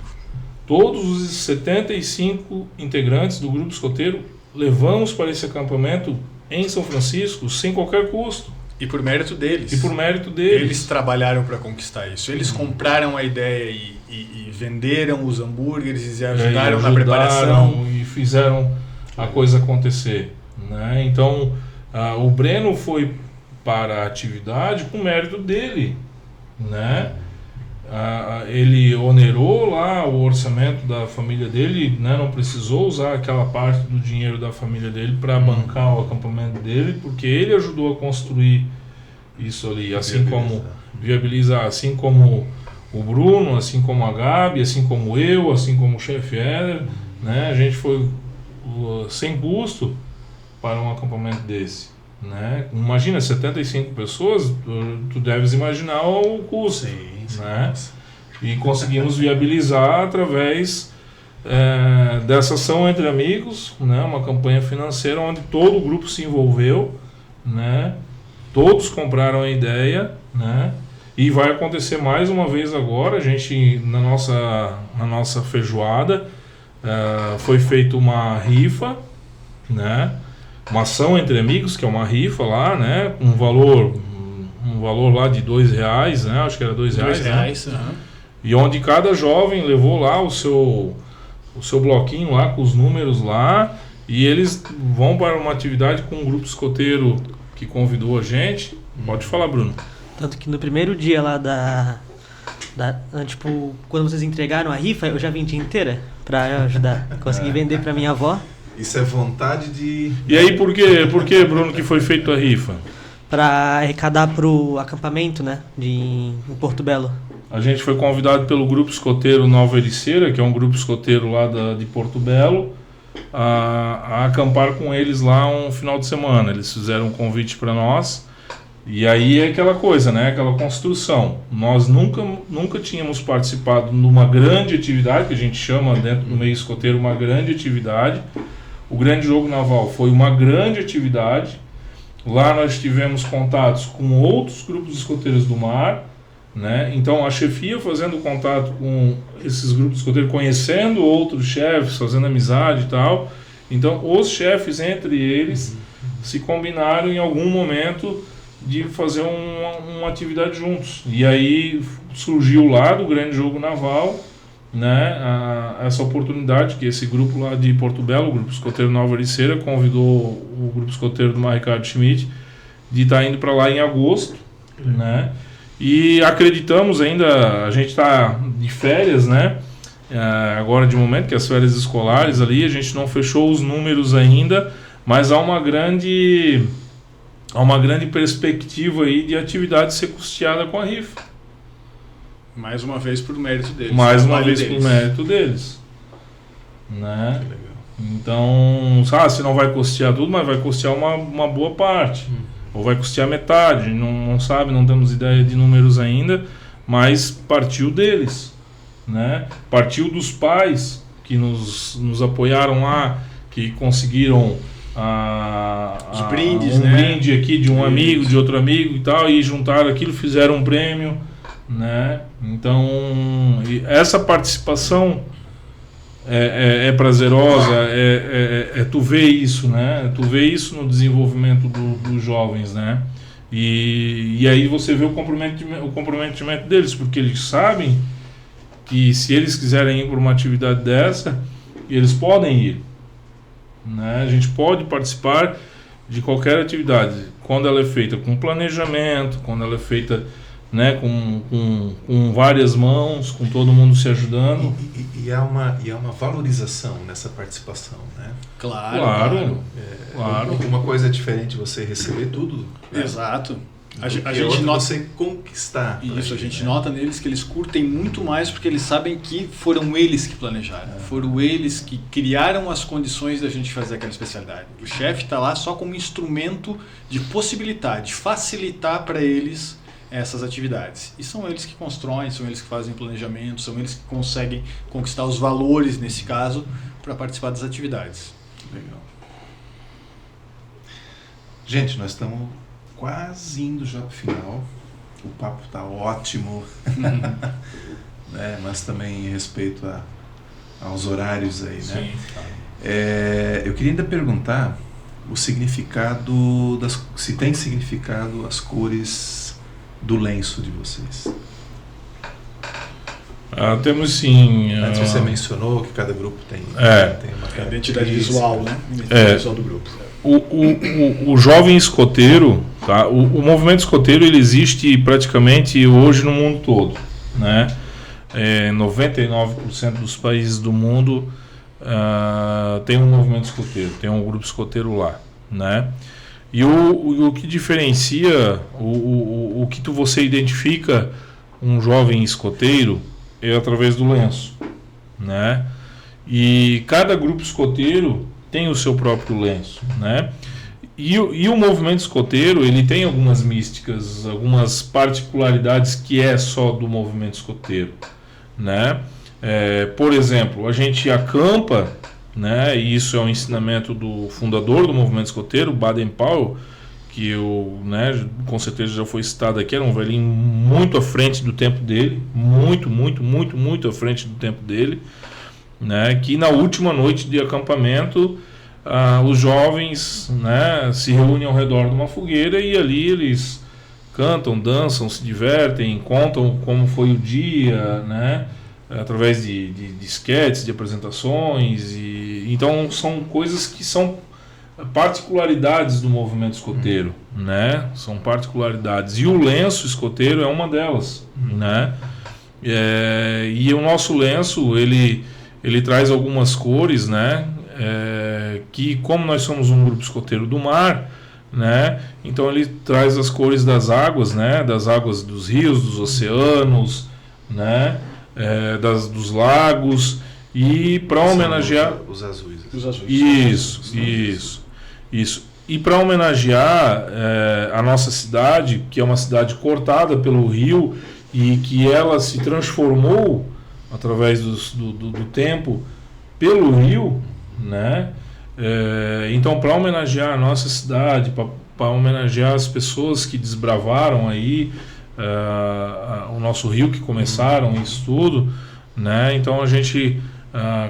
Todos os 75 integrantes do grupo escoteiro levamos para esse acampamento em São Francisco sem qualquer custo. E por mérito deles. Eles trabalharam para conquistar isso. Eles compraram a ideia e venderam os hambúrgueres e ajudaram na preparação. E fizeram a coisa acontecer, né? Então, o Breno foi para a atividade com mérito dele, né? Ele onerou lá o orçamento da família dele, né? Não precisou usar aquela parte do dinheiro da família dele para bancar o acampamento dele, porque ele ajudou a construir isso ali, assim como viabilizar, assim como o Bruno, assim como a Gabi, assim como eu, assim como o chefe Éder, né? A gente foi sem custo para um acampamento desse, né? Imagina 75 pessoas, tu deves imaginar o custo. Sim, né? E conseguimos viabilizar através dessa ação entre amigos, né? Uma campanha financeira onde todo o grupo se envolveu, né? Todos compraram a ideia, né? E vai acontecer mais uma vez agora. A gente, na nossa feijoada, foi feita uma rifa, né? Uma ação entre amigos, que é uma rifa lá, né? Um valor lá de R$2, né? Acho que era R$2. R$2, né? E onde cada jovem levou lá o seu bloquinho lá com os números lá, e eles vão para uma atividade com um grupo escoteiro que convidou a gente. Pode falar, Bruno. Tanto que no primeiro dia lá tipo, quando vocês entregaram a rifa, eu já vendi inteira pra ajudar. Consegui vender pra minha avó. Isso é vontade de... E aí, por que, Bruno, que foi feita a rifa? Pra arrecadar pro acampamento, né, em Porto Belo. A gente foi convidado pelo grupo escoteiro Nova Ericeira, que é um grupo escoteiro lá de Porto Belo, a acampar com eles lá um final de semana. Eles fizeram um convite para nós, e aí é aquela coisa, né? Aquela construção. Nós nunca tínhamos participado numa grande atividade, que a gente chama dentro do meio escoteiro uma grande atividade. O Grande Jogo Naval foi uma grande atividade. Lá nós tivemos contatos com outros grupos escoteiros do mar, né? Então a chefia fazendo contato com esses grupos escoteiros, conhecendo outros chefes, fazendo amizade e tal. Então os chefes entre eles se combinaram em algum momento de fazer uma atividade juntos. E aí surgiu lá do Grande Jogo Naval, né, essa oportunidade que esse grupo lá de Porto Belo, o Grupo Escoteiro Nova Ericeira, convidou o Grupo Escoteiro do Mar Ricardo Schmidt de estar indo para lá em agosto, né? E acreditamos ainda, a gente está de férias, né? Agora de momento, que as férias escolares ali, a gente não fechou os números ainda, mas há uma grande perspectiva aí de atividade ser custeada com a rifa. Mais uma vez por mérito deles. Mais uma vez por mérito deles. Né? Que legal. Então, se não vai custear tudo, mas vai custear uma boa parte. Ou vai custear metade, não sabe, não temos ideia de números ainda, mas partiu deles. Né? Partiu dos pais que nos apoiaram lá, que conseguiram os brindes, um brinde aqui de um amigo, de outro amigo e tal, e juntaram aquilo, fizeram um prêmio. Né? Então essa participação é prazerosa, tu vê isso, né? Tu vê isso no desenvolvimento dos jovens, né? E aí você vê o comprometimento deles, porque eles sabem que se eles quiserem ir para uma atividade dessa, eles podem ir, né? A gente pode participar de qualquer atividade quando ela é feita com planejamento, quando ela é feita, né, com várias mãos, com todo mundo se ajudando. E há uma valorização nessa participação, né? Claro. Uma coisa diferente você receber tudo. Né? Exato. A A gente gente nota você conquistar. isso, a gente nota neles que eles curtem muito mais porque eles sabem que foram eles que planejaram, foram eles que criaram as condições da gente fazer aquela especialidade. O chefe está lá só como instrumento de possibilitar, de facilitar para eles essas atividades. E são eles que constroem, são eles que fazem planejamento, são eles que conseguem conquistar os valores, nesse caso, para participar das atividades. Legal. Gente, nós estamos quase indo já para o final. O papo está ótimo, né? Mas também em respeito aos horários aí, né? Eu queria ainda perguntar o significado, se tem significado as cores do lenço de vocês. Temos sim. Antes você mencionou que cada grupo tem uma A identidade visual, né? A identidade visual do grupo. O jovem escoteiro, tá? O movimento escoteiro ele existe praticamente hoje no mundo todo, né? 99% dos países do mundo tem um movimento escoteiro, tem um grupo escoteiro lá, né? E o que diferencia, o que você identifica um jovem escoteiro é através do lenço, né? E cada grupo escoteiro tem o seu próprio lenço, né? E o movimento escoteiro ele tem algumas místicas, algumas particularidades que é só do movimento escoteiro, né? Por exemplo, a gente acampa, né? E isso é um ensinamento do fundador do movimento escoteiro, Baden-Powell, que com certeza já foi citado aqui, era um velhinho muito à frente do tempo dele, muito à frente do tempo dele, né? Que na última noite de acampamento os jovens, né, se reúnem ao redor de uma fogueira e ali eles cantam, dançam, se divertem, contam como foi o dia, né, através de esquetes, de apresentações. Então são coisas que são particularidades do movimento escoteiro, né? São particularidades. E o lenço escoteiro é uma delas, né? E o nosso lenço, ele traz algumas cores, né? Que como nós somos um grupo escoteiro do mar, né? Então ele traz as cores das águas, né? Das águas dos rios, dos oceanos, né? Dos lagos. E para homenagear os azuis. Os azuis. Isso. E para homenagear a nossa cidade, que é uma cidade cortada pelo rio e que ela se transformou através do tempo pelo rio, né? Então, para homenagear a nossa cidade, para homenagear as pessoas que desbravaram aí o nosso rio, que começaram isso tudo, né? Então a gente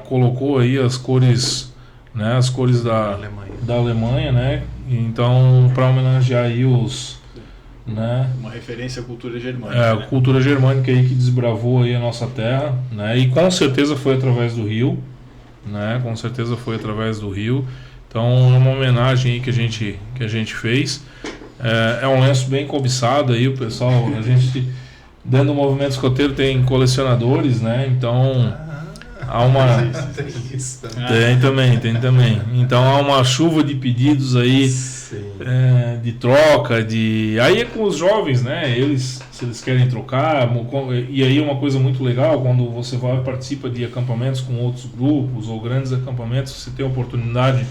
colocou aí as cores, né? As cores da Alemanha, né? Então, para homenagear aí né? Uma referência à cultura germânica. A cultura germânica aí que desbravou aí a nossa terra, né? E com certeza foi através do rio, né? Com certeza foi através do rio. Então, é uma homenagem aí que a gente fez. É um lenço bem cobiçado aí, o pessoal, a gente dentro do movimento escoteiro tem colecionadores, né? Então há uma tem também. Então há uma chuva de pedidos aí de troca, aí é com os jovens, né? Se eles querem trocar, e aí é uma coisa muito legal quando você participa de acampamentos com outros grupos ou grandes acampamentos, você tem a oportunidade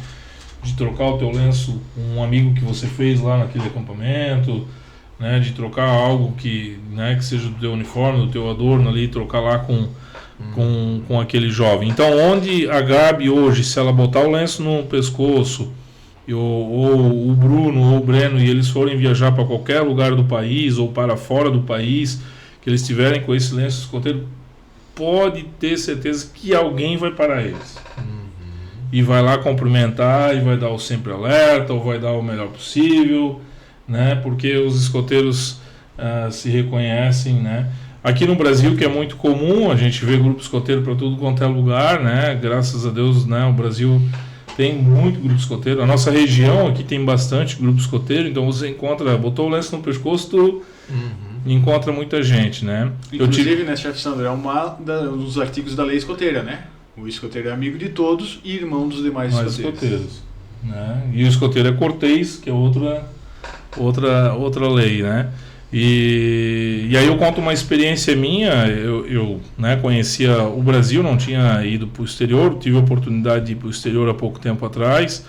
de trocar o teu lenço com um amigo que você fez lá naquele acampamento, né, de trocar algo que seja do teu uniforme, do teu adorno ali, trocar lá com aquele jovem. Então, onde a Gabi hoje, se ela botar o lenço no pescoço, ou o Bruno ou o Breno, e eles forem viajar para qualquer lugar do país ou para fora do país, que eles estiverem com esse lenço escoteiro, pode ter certeza que alguém vai parar eles. E vai lá cumprimentar, e vai dar o sempre alerta, ou vai dar o melhor possível, né? Porque os escoteiros se reconhecem, né? Aqui no Brasil, que é muito comum, a gente vê grupo escoteiro para tudo quanto é lugar, né? Graças a Deus, né? O Brasil tem muito grupo escoteiro. A nossa região aqui tem bastante grupo escoteiro, então você botou o lenço no pescoço, tu encontra muita gente, né? Inclusive, né, chefe Sandro, é um dos artigos da lei escoteira, né? O escoteiro é amigo de todos e irmão dos demais escoteiros. Né? E o escoteiro é cortês, que é outra lei, né? E aí eu conto uma experiência minha. Eu conhecia o Brasil, não tinha ido para o exterior, tive a oportunidade de ir para o exterior há pouco tempo atrás,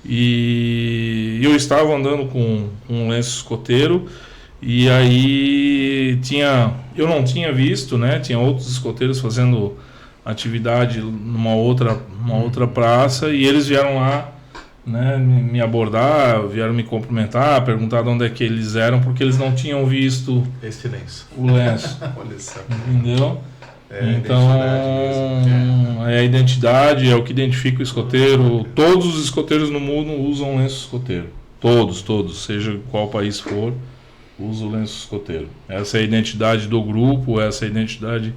e eu estava andando com um lenço escoteiro, e aí eu não tinha visto, né? Tinha outros escoteiros fazendo atividade numa outra praça, e eles vieram lá, né, me abordar, vieram me cumprimentar, perguntar de onde é que eles eram, porque eles não tinham visto esse lenço. O lenço. Olha só. Entendeu? Então é a identidade, é o que identifica o escoteiro. Todos os escoteiros no mundo usam lenço escoteiro. Todos, seja qual país for, usa o lenço escoteiro. Essa é a identidade do grupo, essa é a identidade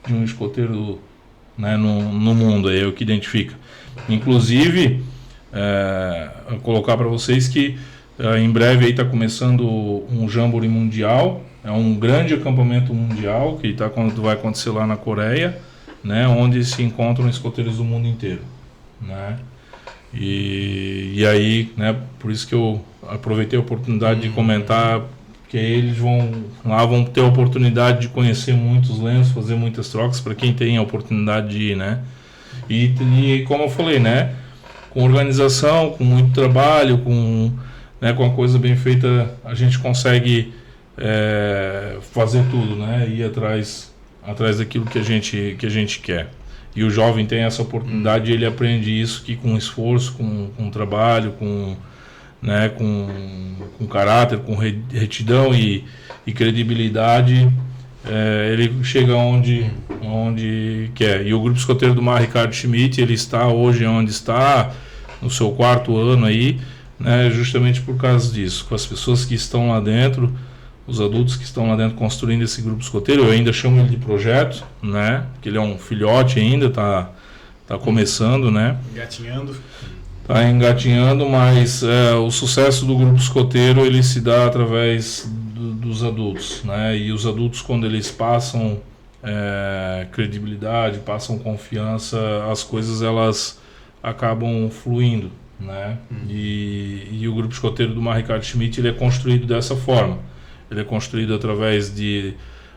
de um escoteiro, né, no mundo, é o que identifica. Inclusive, colocar para vocês que em breve está começando um Jamboree Mundial, é um grande acampamento mundial que vai acontecer lá na Coreia, né, onde se encontram escoteiros do mundo inteiro, né? E aí, né, por isso que eu aproveitei a oportunidade de comentar que eles vão ter a oportunidade de conhecer muitos lenços, fazer muitas trocas para quem tem a oportunidade de ir, né? E como eu falei, né, com organização, com muito trabalho, com a coisa bem feita, a gente consegue fazer tudo, né? Ir atrás daquilo que a gente quer. E o jovem tem essa oportunidade, ele aprende isso que com esforço, com trabalho, com caráter, com retidão e credibilidade, ele chega onde quer. E o Grupo Escoteiro do Mar Ricardo Schmidt, ele está hoje onde está, no seu 4º ano aí, né, justamente por causa disso, com as pessoas que estão lá dentro, os adultos que estão lá dentro construindo esse grupo escoteiro. Eu ainda chamo ele de projeto, né, porque ele é um filhote ainda, tá começando, né, está engatinhando, mas o sucesso do grupo escoteiro ele se dá através dos adultos, né, e os adultos, quando eles passam credibilidade, passam confiança, as coisas elas acabam fluindo, né? E o Grupo Escoteiro do Mar Ricardo Schmidt, ele é construído dessa forma. Ele é construído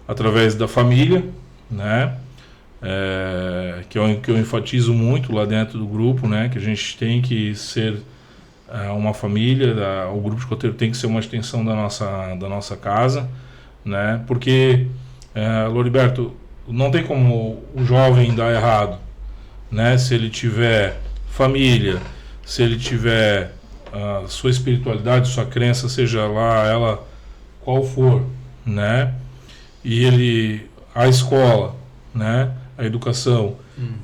através da família, né? que eu enfatizo muito lá dentro do grupo, né? Que a gente tem que ser uma família, o grupo escoteiro tem que ser uma extensão da nossa casa, né? Porque, Loriberto, não tem como o jovem dar errado, né? Se ele tiver família, se ele tiver sua espiritualidade, sua crença, seja lá ela qual for, né? E a escola, né? A educação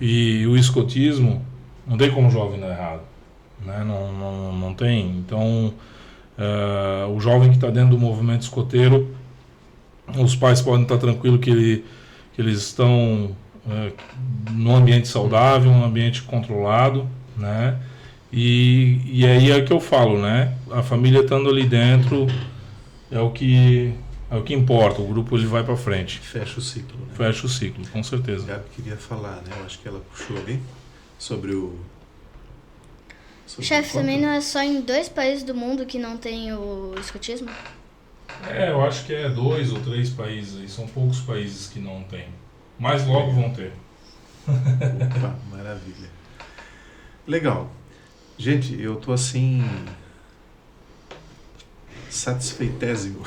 e o escotismo, não tem como o jovem dar errado, né? Não tem. Então, o jovem que está dentro do movimento escoteiro, os pais podem estar tranquilos que eles estão num ambiente saudável, num ambiente controlado, né? E aí é que eu falo, né? A família estando ali dentro é o que importa. O grupo ele vai para frente. Fecha o ciclo, né? Fecha o ciclo, com certeza. A Gabi queria falar, né? Eu acho que ela puxou ali sobre o... Chefe, também não é só em 2 países do mundo que não tem o escotismo? Eu acho que 2 ou 3 países aí. São poucos países que não tem. Mas logo vão ter. Opa, maravilha. Legal. Gente, eu tô assim... satisfeitésimo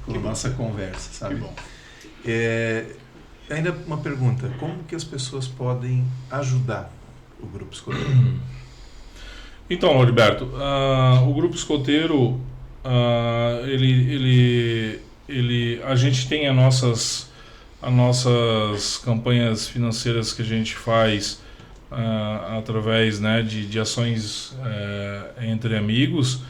com a nossa conversa, sabe? Que bom. Ainda uma pergunta, como que as pessoas podem ajudar o grupo escoteiro? Então, Loriberto, o grupo escoteiro, a gente tem as nossas campanhas financeiras que a gente faz através, né, de ações entre amigos.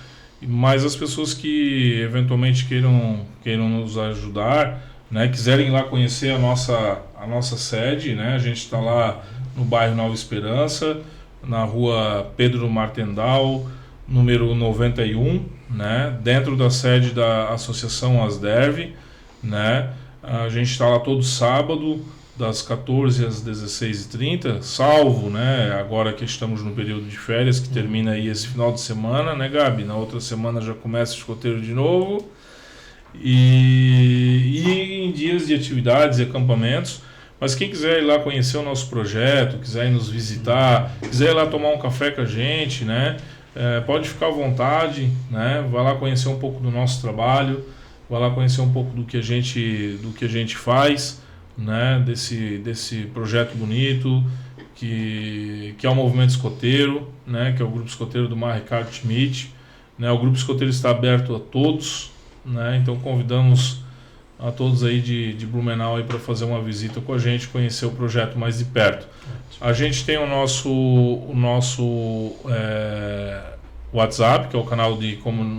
Mas as pessoas que eventualmente queiram nos ajudar, né, quiserem ir lá conhecer a nossa sede, né, a gente está lá no bairro Nova Esperança, na rua Pedro Martendal, número 91, né, dentro da sede da Associação Asderv, né, a gente está lá todo sábado, das 14 às 16h30, salvo, né, agora que estamos no período de férias, que termina aí esse final de semana, né, Gabi? Na outra semana já começa o escoteiro de novo. E em dias de atividades e acampamentos. Mas quem quiser ir lá conhecer o nosso projeto, quiser ir nos visitar, quiser ir lá tomar um café com a gente, né, pode ficar à vontade, né, vai lá conhecer um pouco do nosso trabalho, vai lá conhecer um pouco do que a gente faz, né, desse projeto bonito que é o movimento escoteiro, né, que é o grupo escoteiro do Mar Ricardo Schmidt, né, o grupo escoteiro está aberto a todos, né, então convidamos a todos aí de Blumenau aí para fazer uma visita com a gente, conhecer o projeto mais de perto. A gente tem o nosso WhatsApp, que é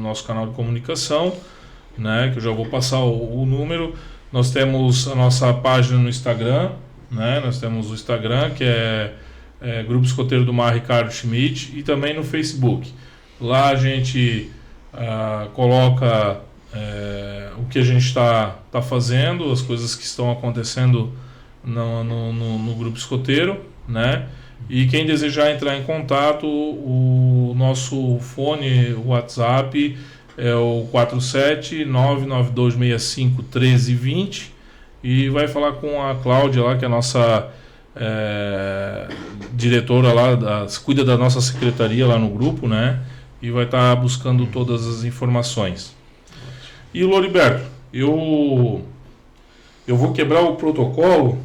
nosso canal de comunicação, né, que eu já vou passar o número. Nós temos a nossa página no Instagram, né? Nós temos o Instagram, que é Grupo Escoteiro do Mar Ricardo Schmidt, e também no Facebook. Lá a gente coloca o que a gente está fazendo, as coisas que estão acontecendo no Grupo Escoteiro, né? E quem desejar entrar em contato, o nosso fone, o WhatsApp, é o 47992651320, e vai falar com a Cláudia lá, que é a nossa diretora lá, cuida da nossa secretaria lá no grupo, né? E vai estar buscando todas as informações. E Loriberto, eu vou quebrar o protocolo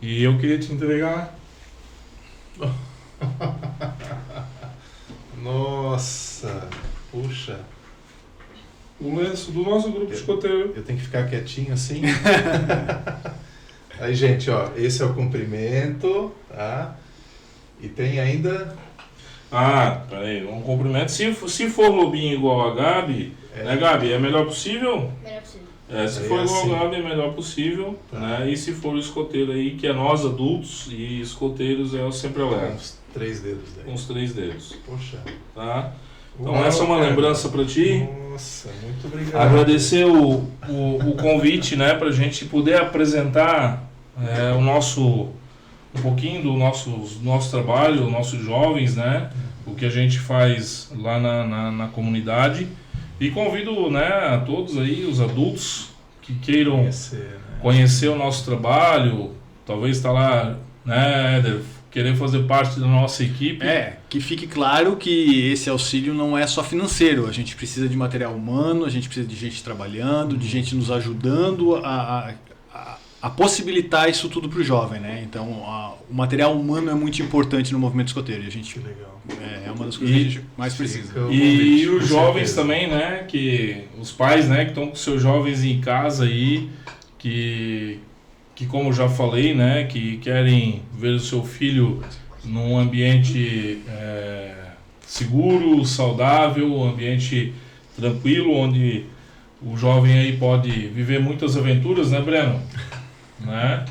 e eu queria te entregar. Nossa, puxa. O lenço do nosso grupo escoteiro. Eu tenho que ficar quietinho assim? Aí, gente, ó, esse é o cumprimento, tá? E tem ainda... peraí, um cumprimento. Se for lobinho igual a Gabi, né, Gabi, é melhor possível? Melhor possível. Se for igual a Gabi, é melhor possível, tá, né? E se for o escoteiro aí, que é nós adultos e escoteiros, eu sempre alerto. Uns 3 dedos daí. Com os 3 dedos. Poxa. Tá? Então essa é uma lembrança para ti. Nossa, muito obrigado. Agradecer o convite, né, para a gente poder apresentar um pouquinho do nosso trabalho, nossos jovens, né, o que a gente faz lá na comunidade. E convido, né, a todos aí, os adultos que queiram conhecer o nosso trabalho, talvez estar lá, né, Éder, querer fazer parte da nossa equipe. Que fique claro que esse auxílio não é só financeiro. A gente precisa de material humano, a gente precisa de gente trabalhando, de gente nos ajudando a possibilitar isso tudo para o jovem, né? Então, o material humano é muito importante no movimento escoteiro. E a gente, Que legal. é uma das coisas que a gente mais precisa. Fica o E convite, os com jovens certeza. também, né? Que os pais, né? Que estão com seus jovens em casa aí, que como eu já falei, né? Que querem ver o seu filho num ambiente seguro, saudável, um ambiente tranquilo, onde o jovem aí pode viver muitas aventuras, né, Breno? Né?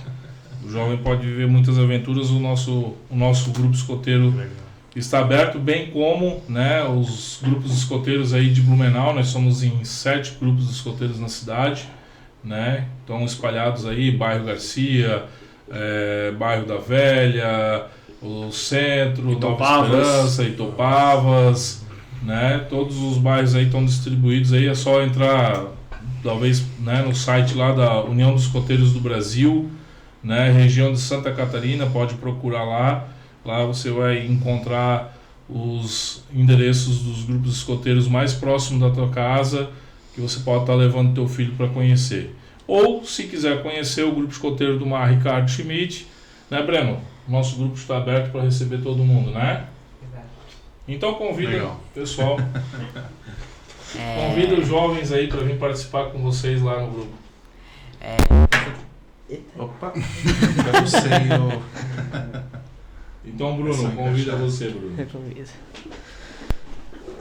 O jovem pode viver muitas aventuras. O nosso grupo escoteiro Legal. está aberto, bem como, né, os grupos escoteiros aí de Blumenau. Nós somos em 7 grupos escoteiros na cidade, né? Estão espalhados aí, bairro Garcia, bairro da Velha, o centro, Itopavas. Nova Esperança, Itopavas, né? Todos os bairros aí estão distribuídos aí, é só entrar talvez, né, no site lá da União dos Escoteiros do Brasil, né, região de Santa Catarina, pode procurar lá. Lá você vai encontrar os endereços dos grupos escoteiros mais próximos da tua casa, que você pode estar levando teu filho para conhecer. Ou, se quiser conhecer o grupo escoteiro do Mar Ricardo Schmidt, né, Breno? Nosso grupo está aberto para receber todo mundo, né? Então convida, Legal. pessoal, convida os jovens aí para vir participar com vocês lá no grupo. Opa, eu não sei. Então, Bruno, convida você, Bruno.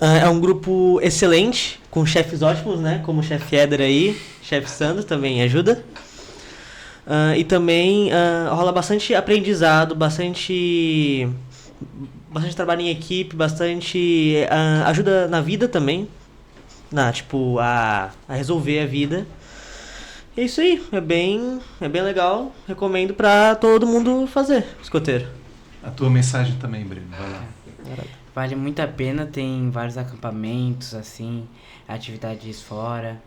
É um grupo excelente, com chefes ótimos, né? Como o chefe Éder aí, chefe Sandro também ajuda. E também rola bastante aprendizado, bastante trabalho em equipe, bastante ajuda na vida também, a resolver a vida. É isso aí, é bem legal, recomendo pra todo mundo fazer, escoteiro. A tua mensagem também, Breno, vai lá. Vale muito a pena, tem vários acampamentos, assim, atividades fora,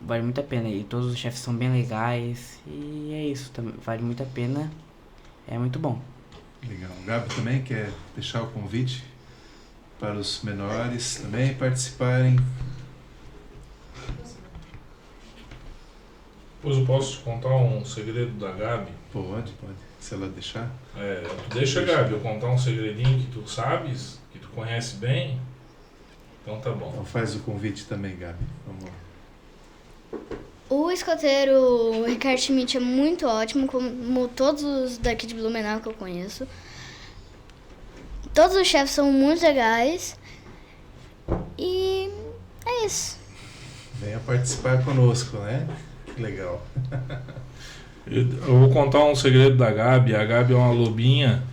vale muito a pena. E todos os chefes são bem legais, e é isso, vale muito a pena, é muito bom. Legal. O Gabi também quer deixar o convite para os menores também participarem. Depois eu posso te contar um segredo da Gabi. Pode, se ela deixar. Tu deixa, Gabi, eu contar um segredinho que tu sabes, que tu conhece bem. Então tá bom. Então faz o convite também, Gabi. Vamos lá. O escoteiro Ricardo Schmidt é muito ótimo, como todos os daqui de Blumenau que eu conheço. Todos os chefes são muito legais. E é isso. Venha participar conosco, né? Que legal. Eu vou contar um segredo da Gabi. A Gabi é uma lobinha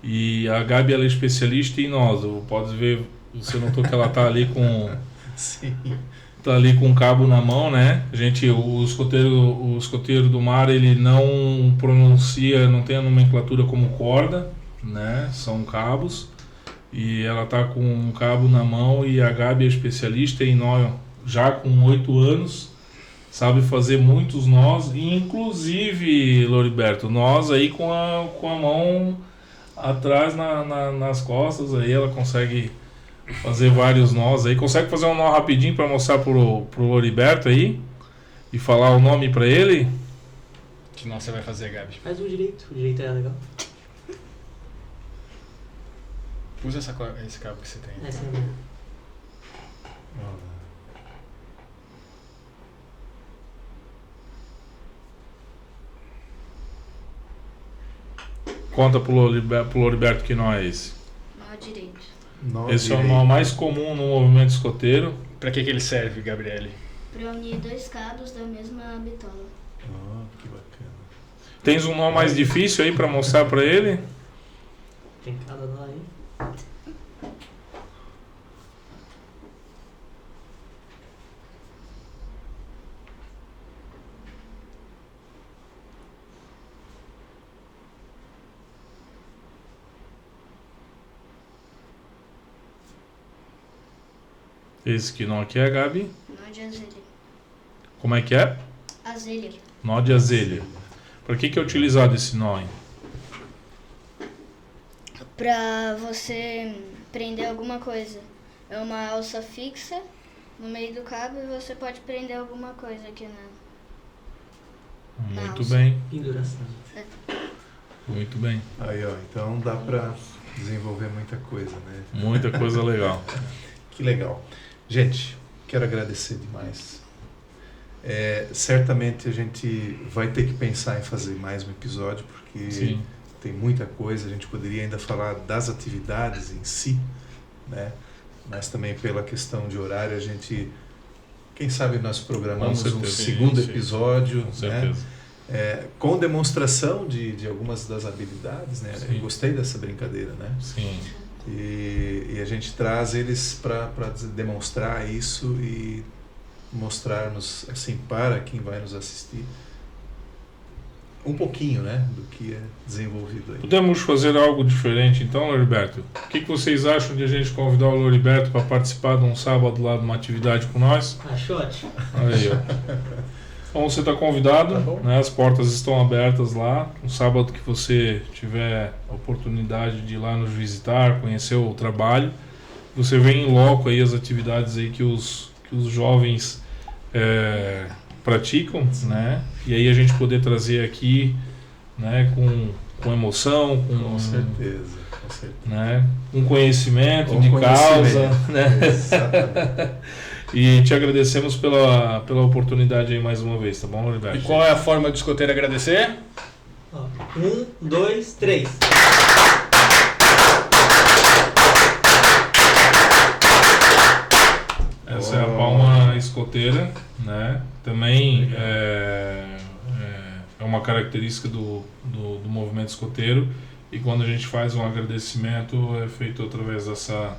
e a Gabi ela é especialista em nós. Pode ver, você notou que ela tá ali com Sim. tá ali com um cabo na mão, né? O escoteiro do mar, ele não pronuncia, não tem a nomenclatura como corda, né? São cabos. E ela tá com um cabo na mão e a Gabi é especialista em nó, já com 8 anos. Sabe fazer muitos nós, inclusive, Loriberto, nós aí com a mão atrás nas costas, aí ela consegue fazer vários nós aí. Consegue fazer um nó rapidinho para mostrar pro Loriberto aí e falar o nome para ele? Que nó você vai fazer, Gabi? Faz o direito é legal. Usa esse cabo que você tem. Essa é a minha. Conta pro Loriberto que nó é esse. Nó direito. Esse é o nó mais comum no movimento escoteiro. Pra que ele serve, Gabriele? Pra unir 2 cabos da mesma bitola. Que bacana. Tens um nó mais difícil aí para mostrar para ele? Tem cada nó aí. Esse que nó aqui é, Gabi? Nó de azelha. Como é que é? Azelha. Nó de azelha. Para que é utilizado esse nó, hein? Pra você prender alguma coisa. É uma alça fixa no meio do cabo e você pode prender alguma coisa aqui na Muito alça. bem, Penduração. muito bem. Aí, ó, então dá para desenvolver muita coisa, né? Muita coisa legal. Que legal. Gente, quero agradecer demais. Certamente a gente vai ter que pensar em fazer mais um episódio, porque Sim. tem muita coisa. A gente poderia ainda falar das atividades em si, né? Mas também pela questão de horário, a gente, quem sabe nós programamos Com um certeza. segundo Sim, sim. episódio, Com né? certeza. Com demonstração de algumas das habilidades, né? Sim. Eu gostei dessa brincadeira, né? Sim. E a gente traz eles para demonstrar isso e mostrar-nos, assim, para quem vai nos assistir, um pouquinho, né, do que é desenvolvido aí. Podemos fazer algo diferente então, Loriberto? O que vocês acham de a gente convidar o Loriberto para participar de um sábado lá de uma atividade com nós? Acho ótimo. Olha aí, ó. Então você está convidado, Tá bom. né? As portas estão abertas lá. Um sábado que você tiver a oportunidade de ir lá nos visitar, conhecer o trabalho, você vê em loco aí as atividades aí que os jovens praticam, né? E aí a gente poder trazer aqui, né? Com emoção, Com certeza, com certeza. né? Com conhecimento Com de conhecimento. causa, né? Exatamente. E te agradecemos pela oportunidade aí mais uma vez, tá bom, Loriberto? E qual é a forma do escoteiro agradecer? Ó, 1, 2, 3. Essa é a palma escoteira, né? Também é uma característica do movimento escoteiro, e quando a gente faz um agradecimento é feito através dessa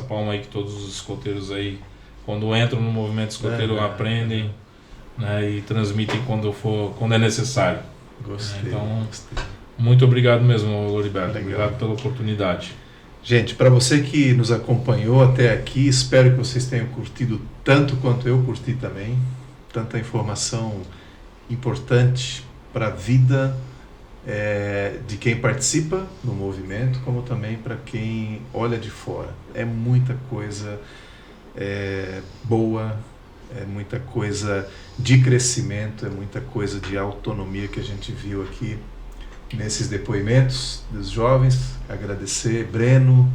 palma aí que todos os escoteiros aí, quando entram no movimento escoteiro, aprendem, né? E transmitem quando é necessário. Gostei. Então, Gostei. Muito obrigado mesmo, Loriberto. Legal. Obrigado pela oportunidade. Gente, para você que nos acompanhou até aqui, espero que vocês tenham curtido tanto quanto eu curti também. Tanta informação importante para a vida de quem participa no movimento, como também para quem olha de fora. É muita coisa boa, é muita coisa de crescimento, é muita coisa de autonomia que a gente viu aqui nesses depoimentos dos jovens. Agradecer Breno,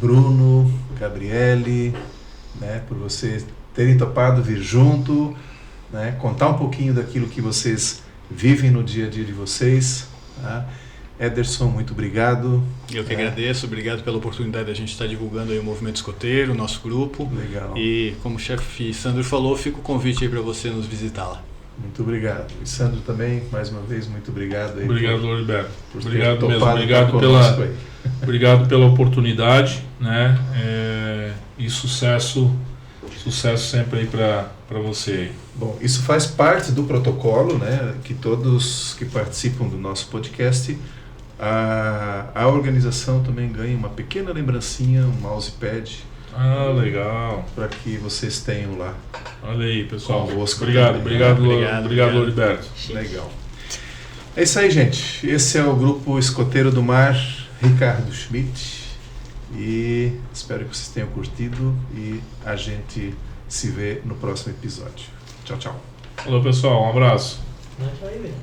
Bruno, Gabriele, né, por vocês terem topado vir junto, né, contar um pouquinho daquilo que vocês vivem no dia a dia de vocês. Tá? Ederson, muito obrigado. Eu que agradeço, obrigado pela oportunidade de a gente estar divulgando aí o movimento escoteiro, o nosso grupo. Legal. E como o chefe Sandro falou, fica o convite aí para você nos visitar lá. Muito obrigado. E Sandro também, mais uma vez, muito obrigado. Aí Obrigado, Loriberto. por ter Obrigado mesmo. topado Obrigado estar conosco aí. Obrigado pela oportunidade, né? E sucesso sempre aí para você. Bom, isso faz parte do protocolo, né? Que todos que participam do nosso podcast, a organização também ganha uma pequena lembrancinha, um mousepad, Ah, legal. para que vocês tenham lá. Olha aí, pessoal. Convosco Obrigado, também. obrigado, Loriberto. Legal. É isso aí, gente. Esse é o grupo Escoteiro do Mar, Ricardo Schmidt. E espero que vocês tenham curtido e a gente se vê no próximo episódio. Tchau, tchau. Falou, pessoal. Um abraço. Não vai ver.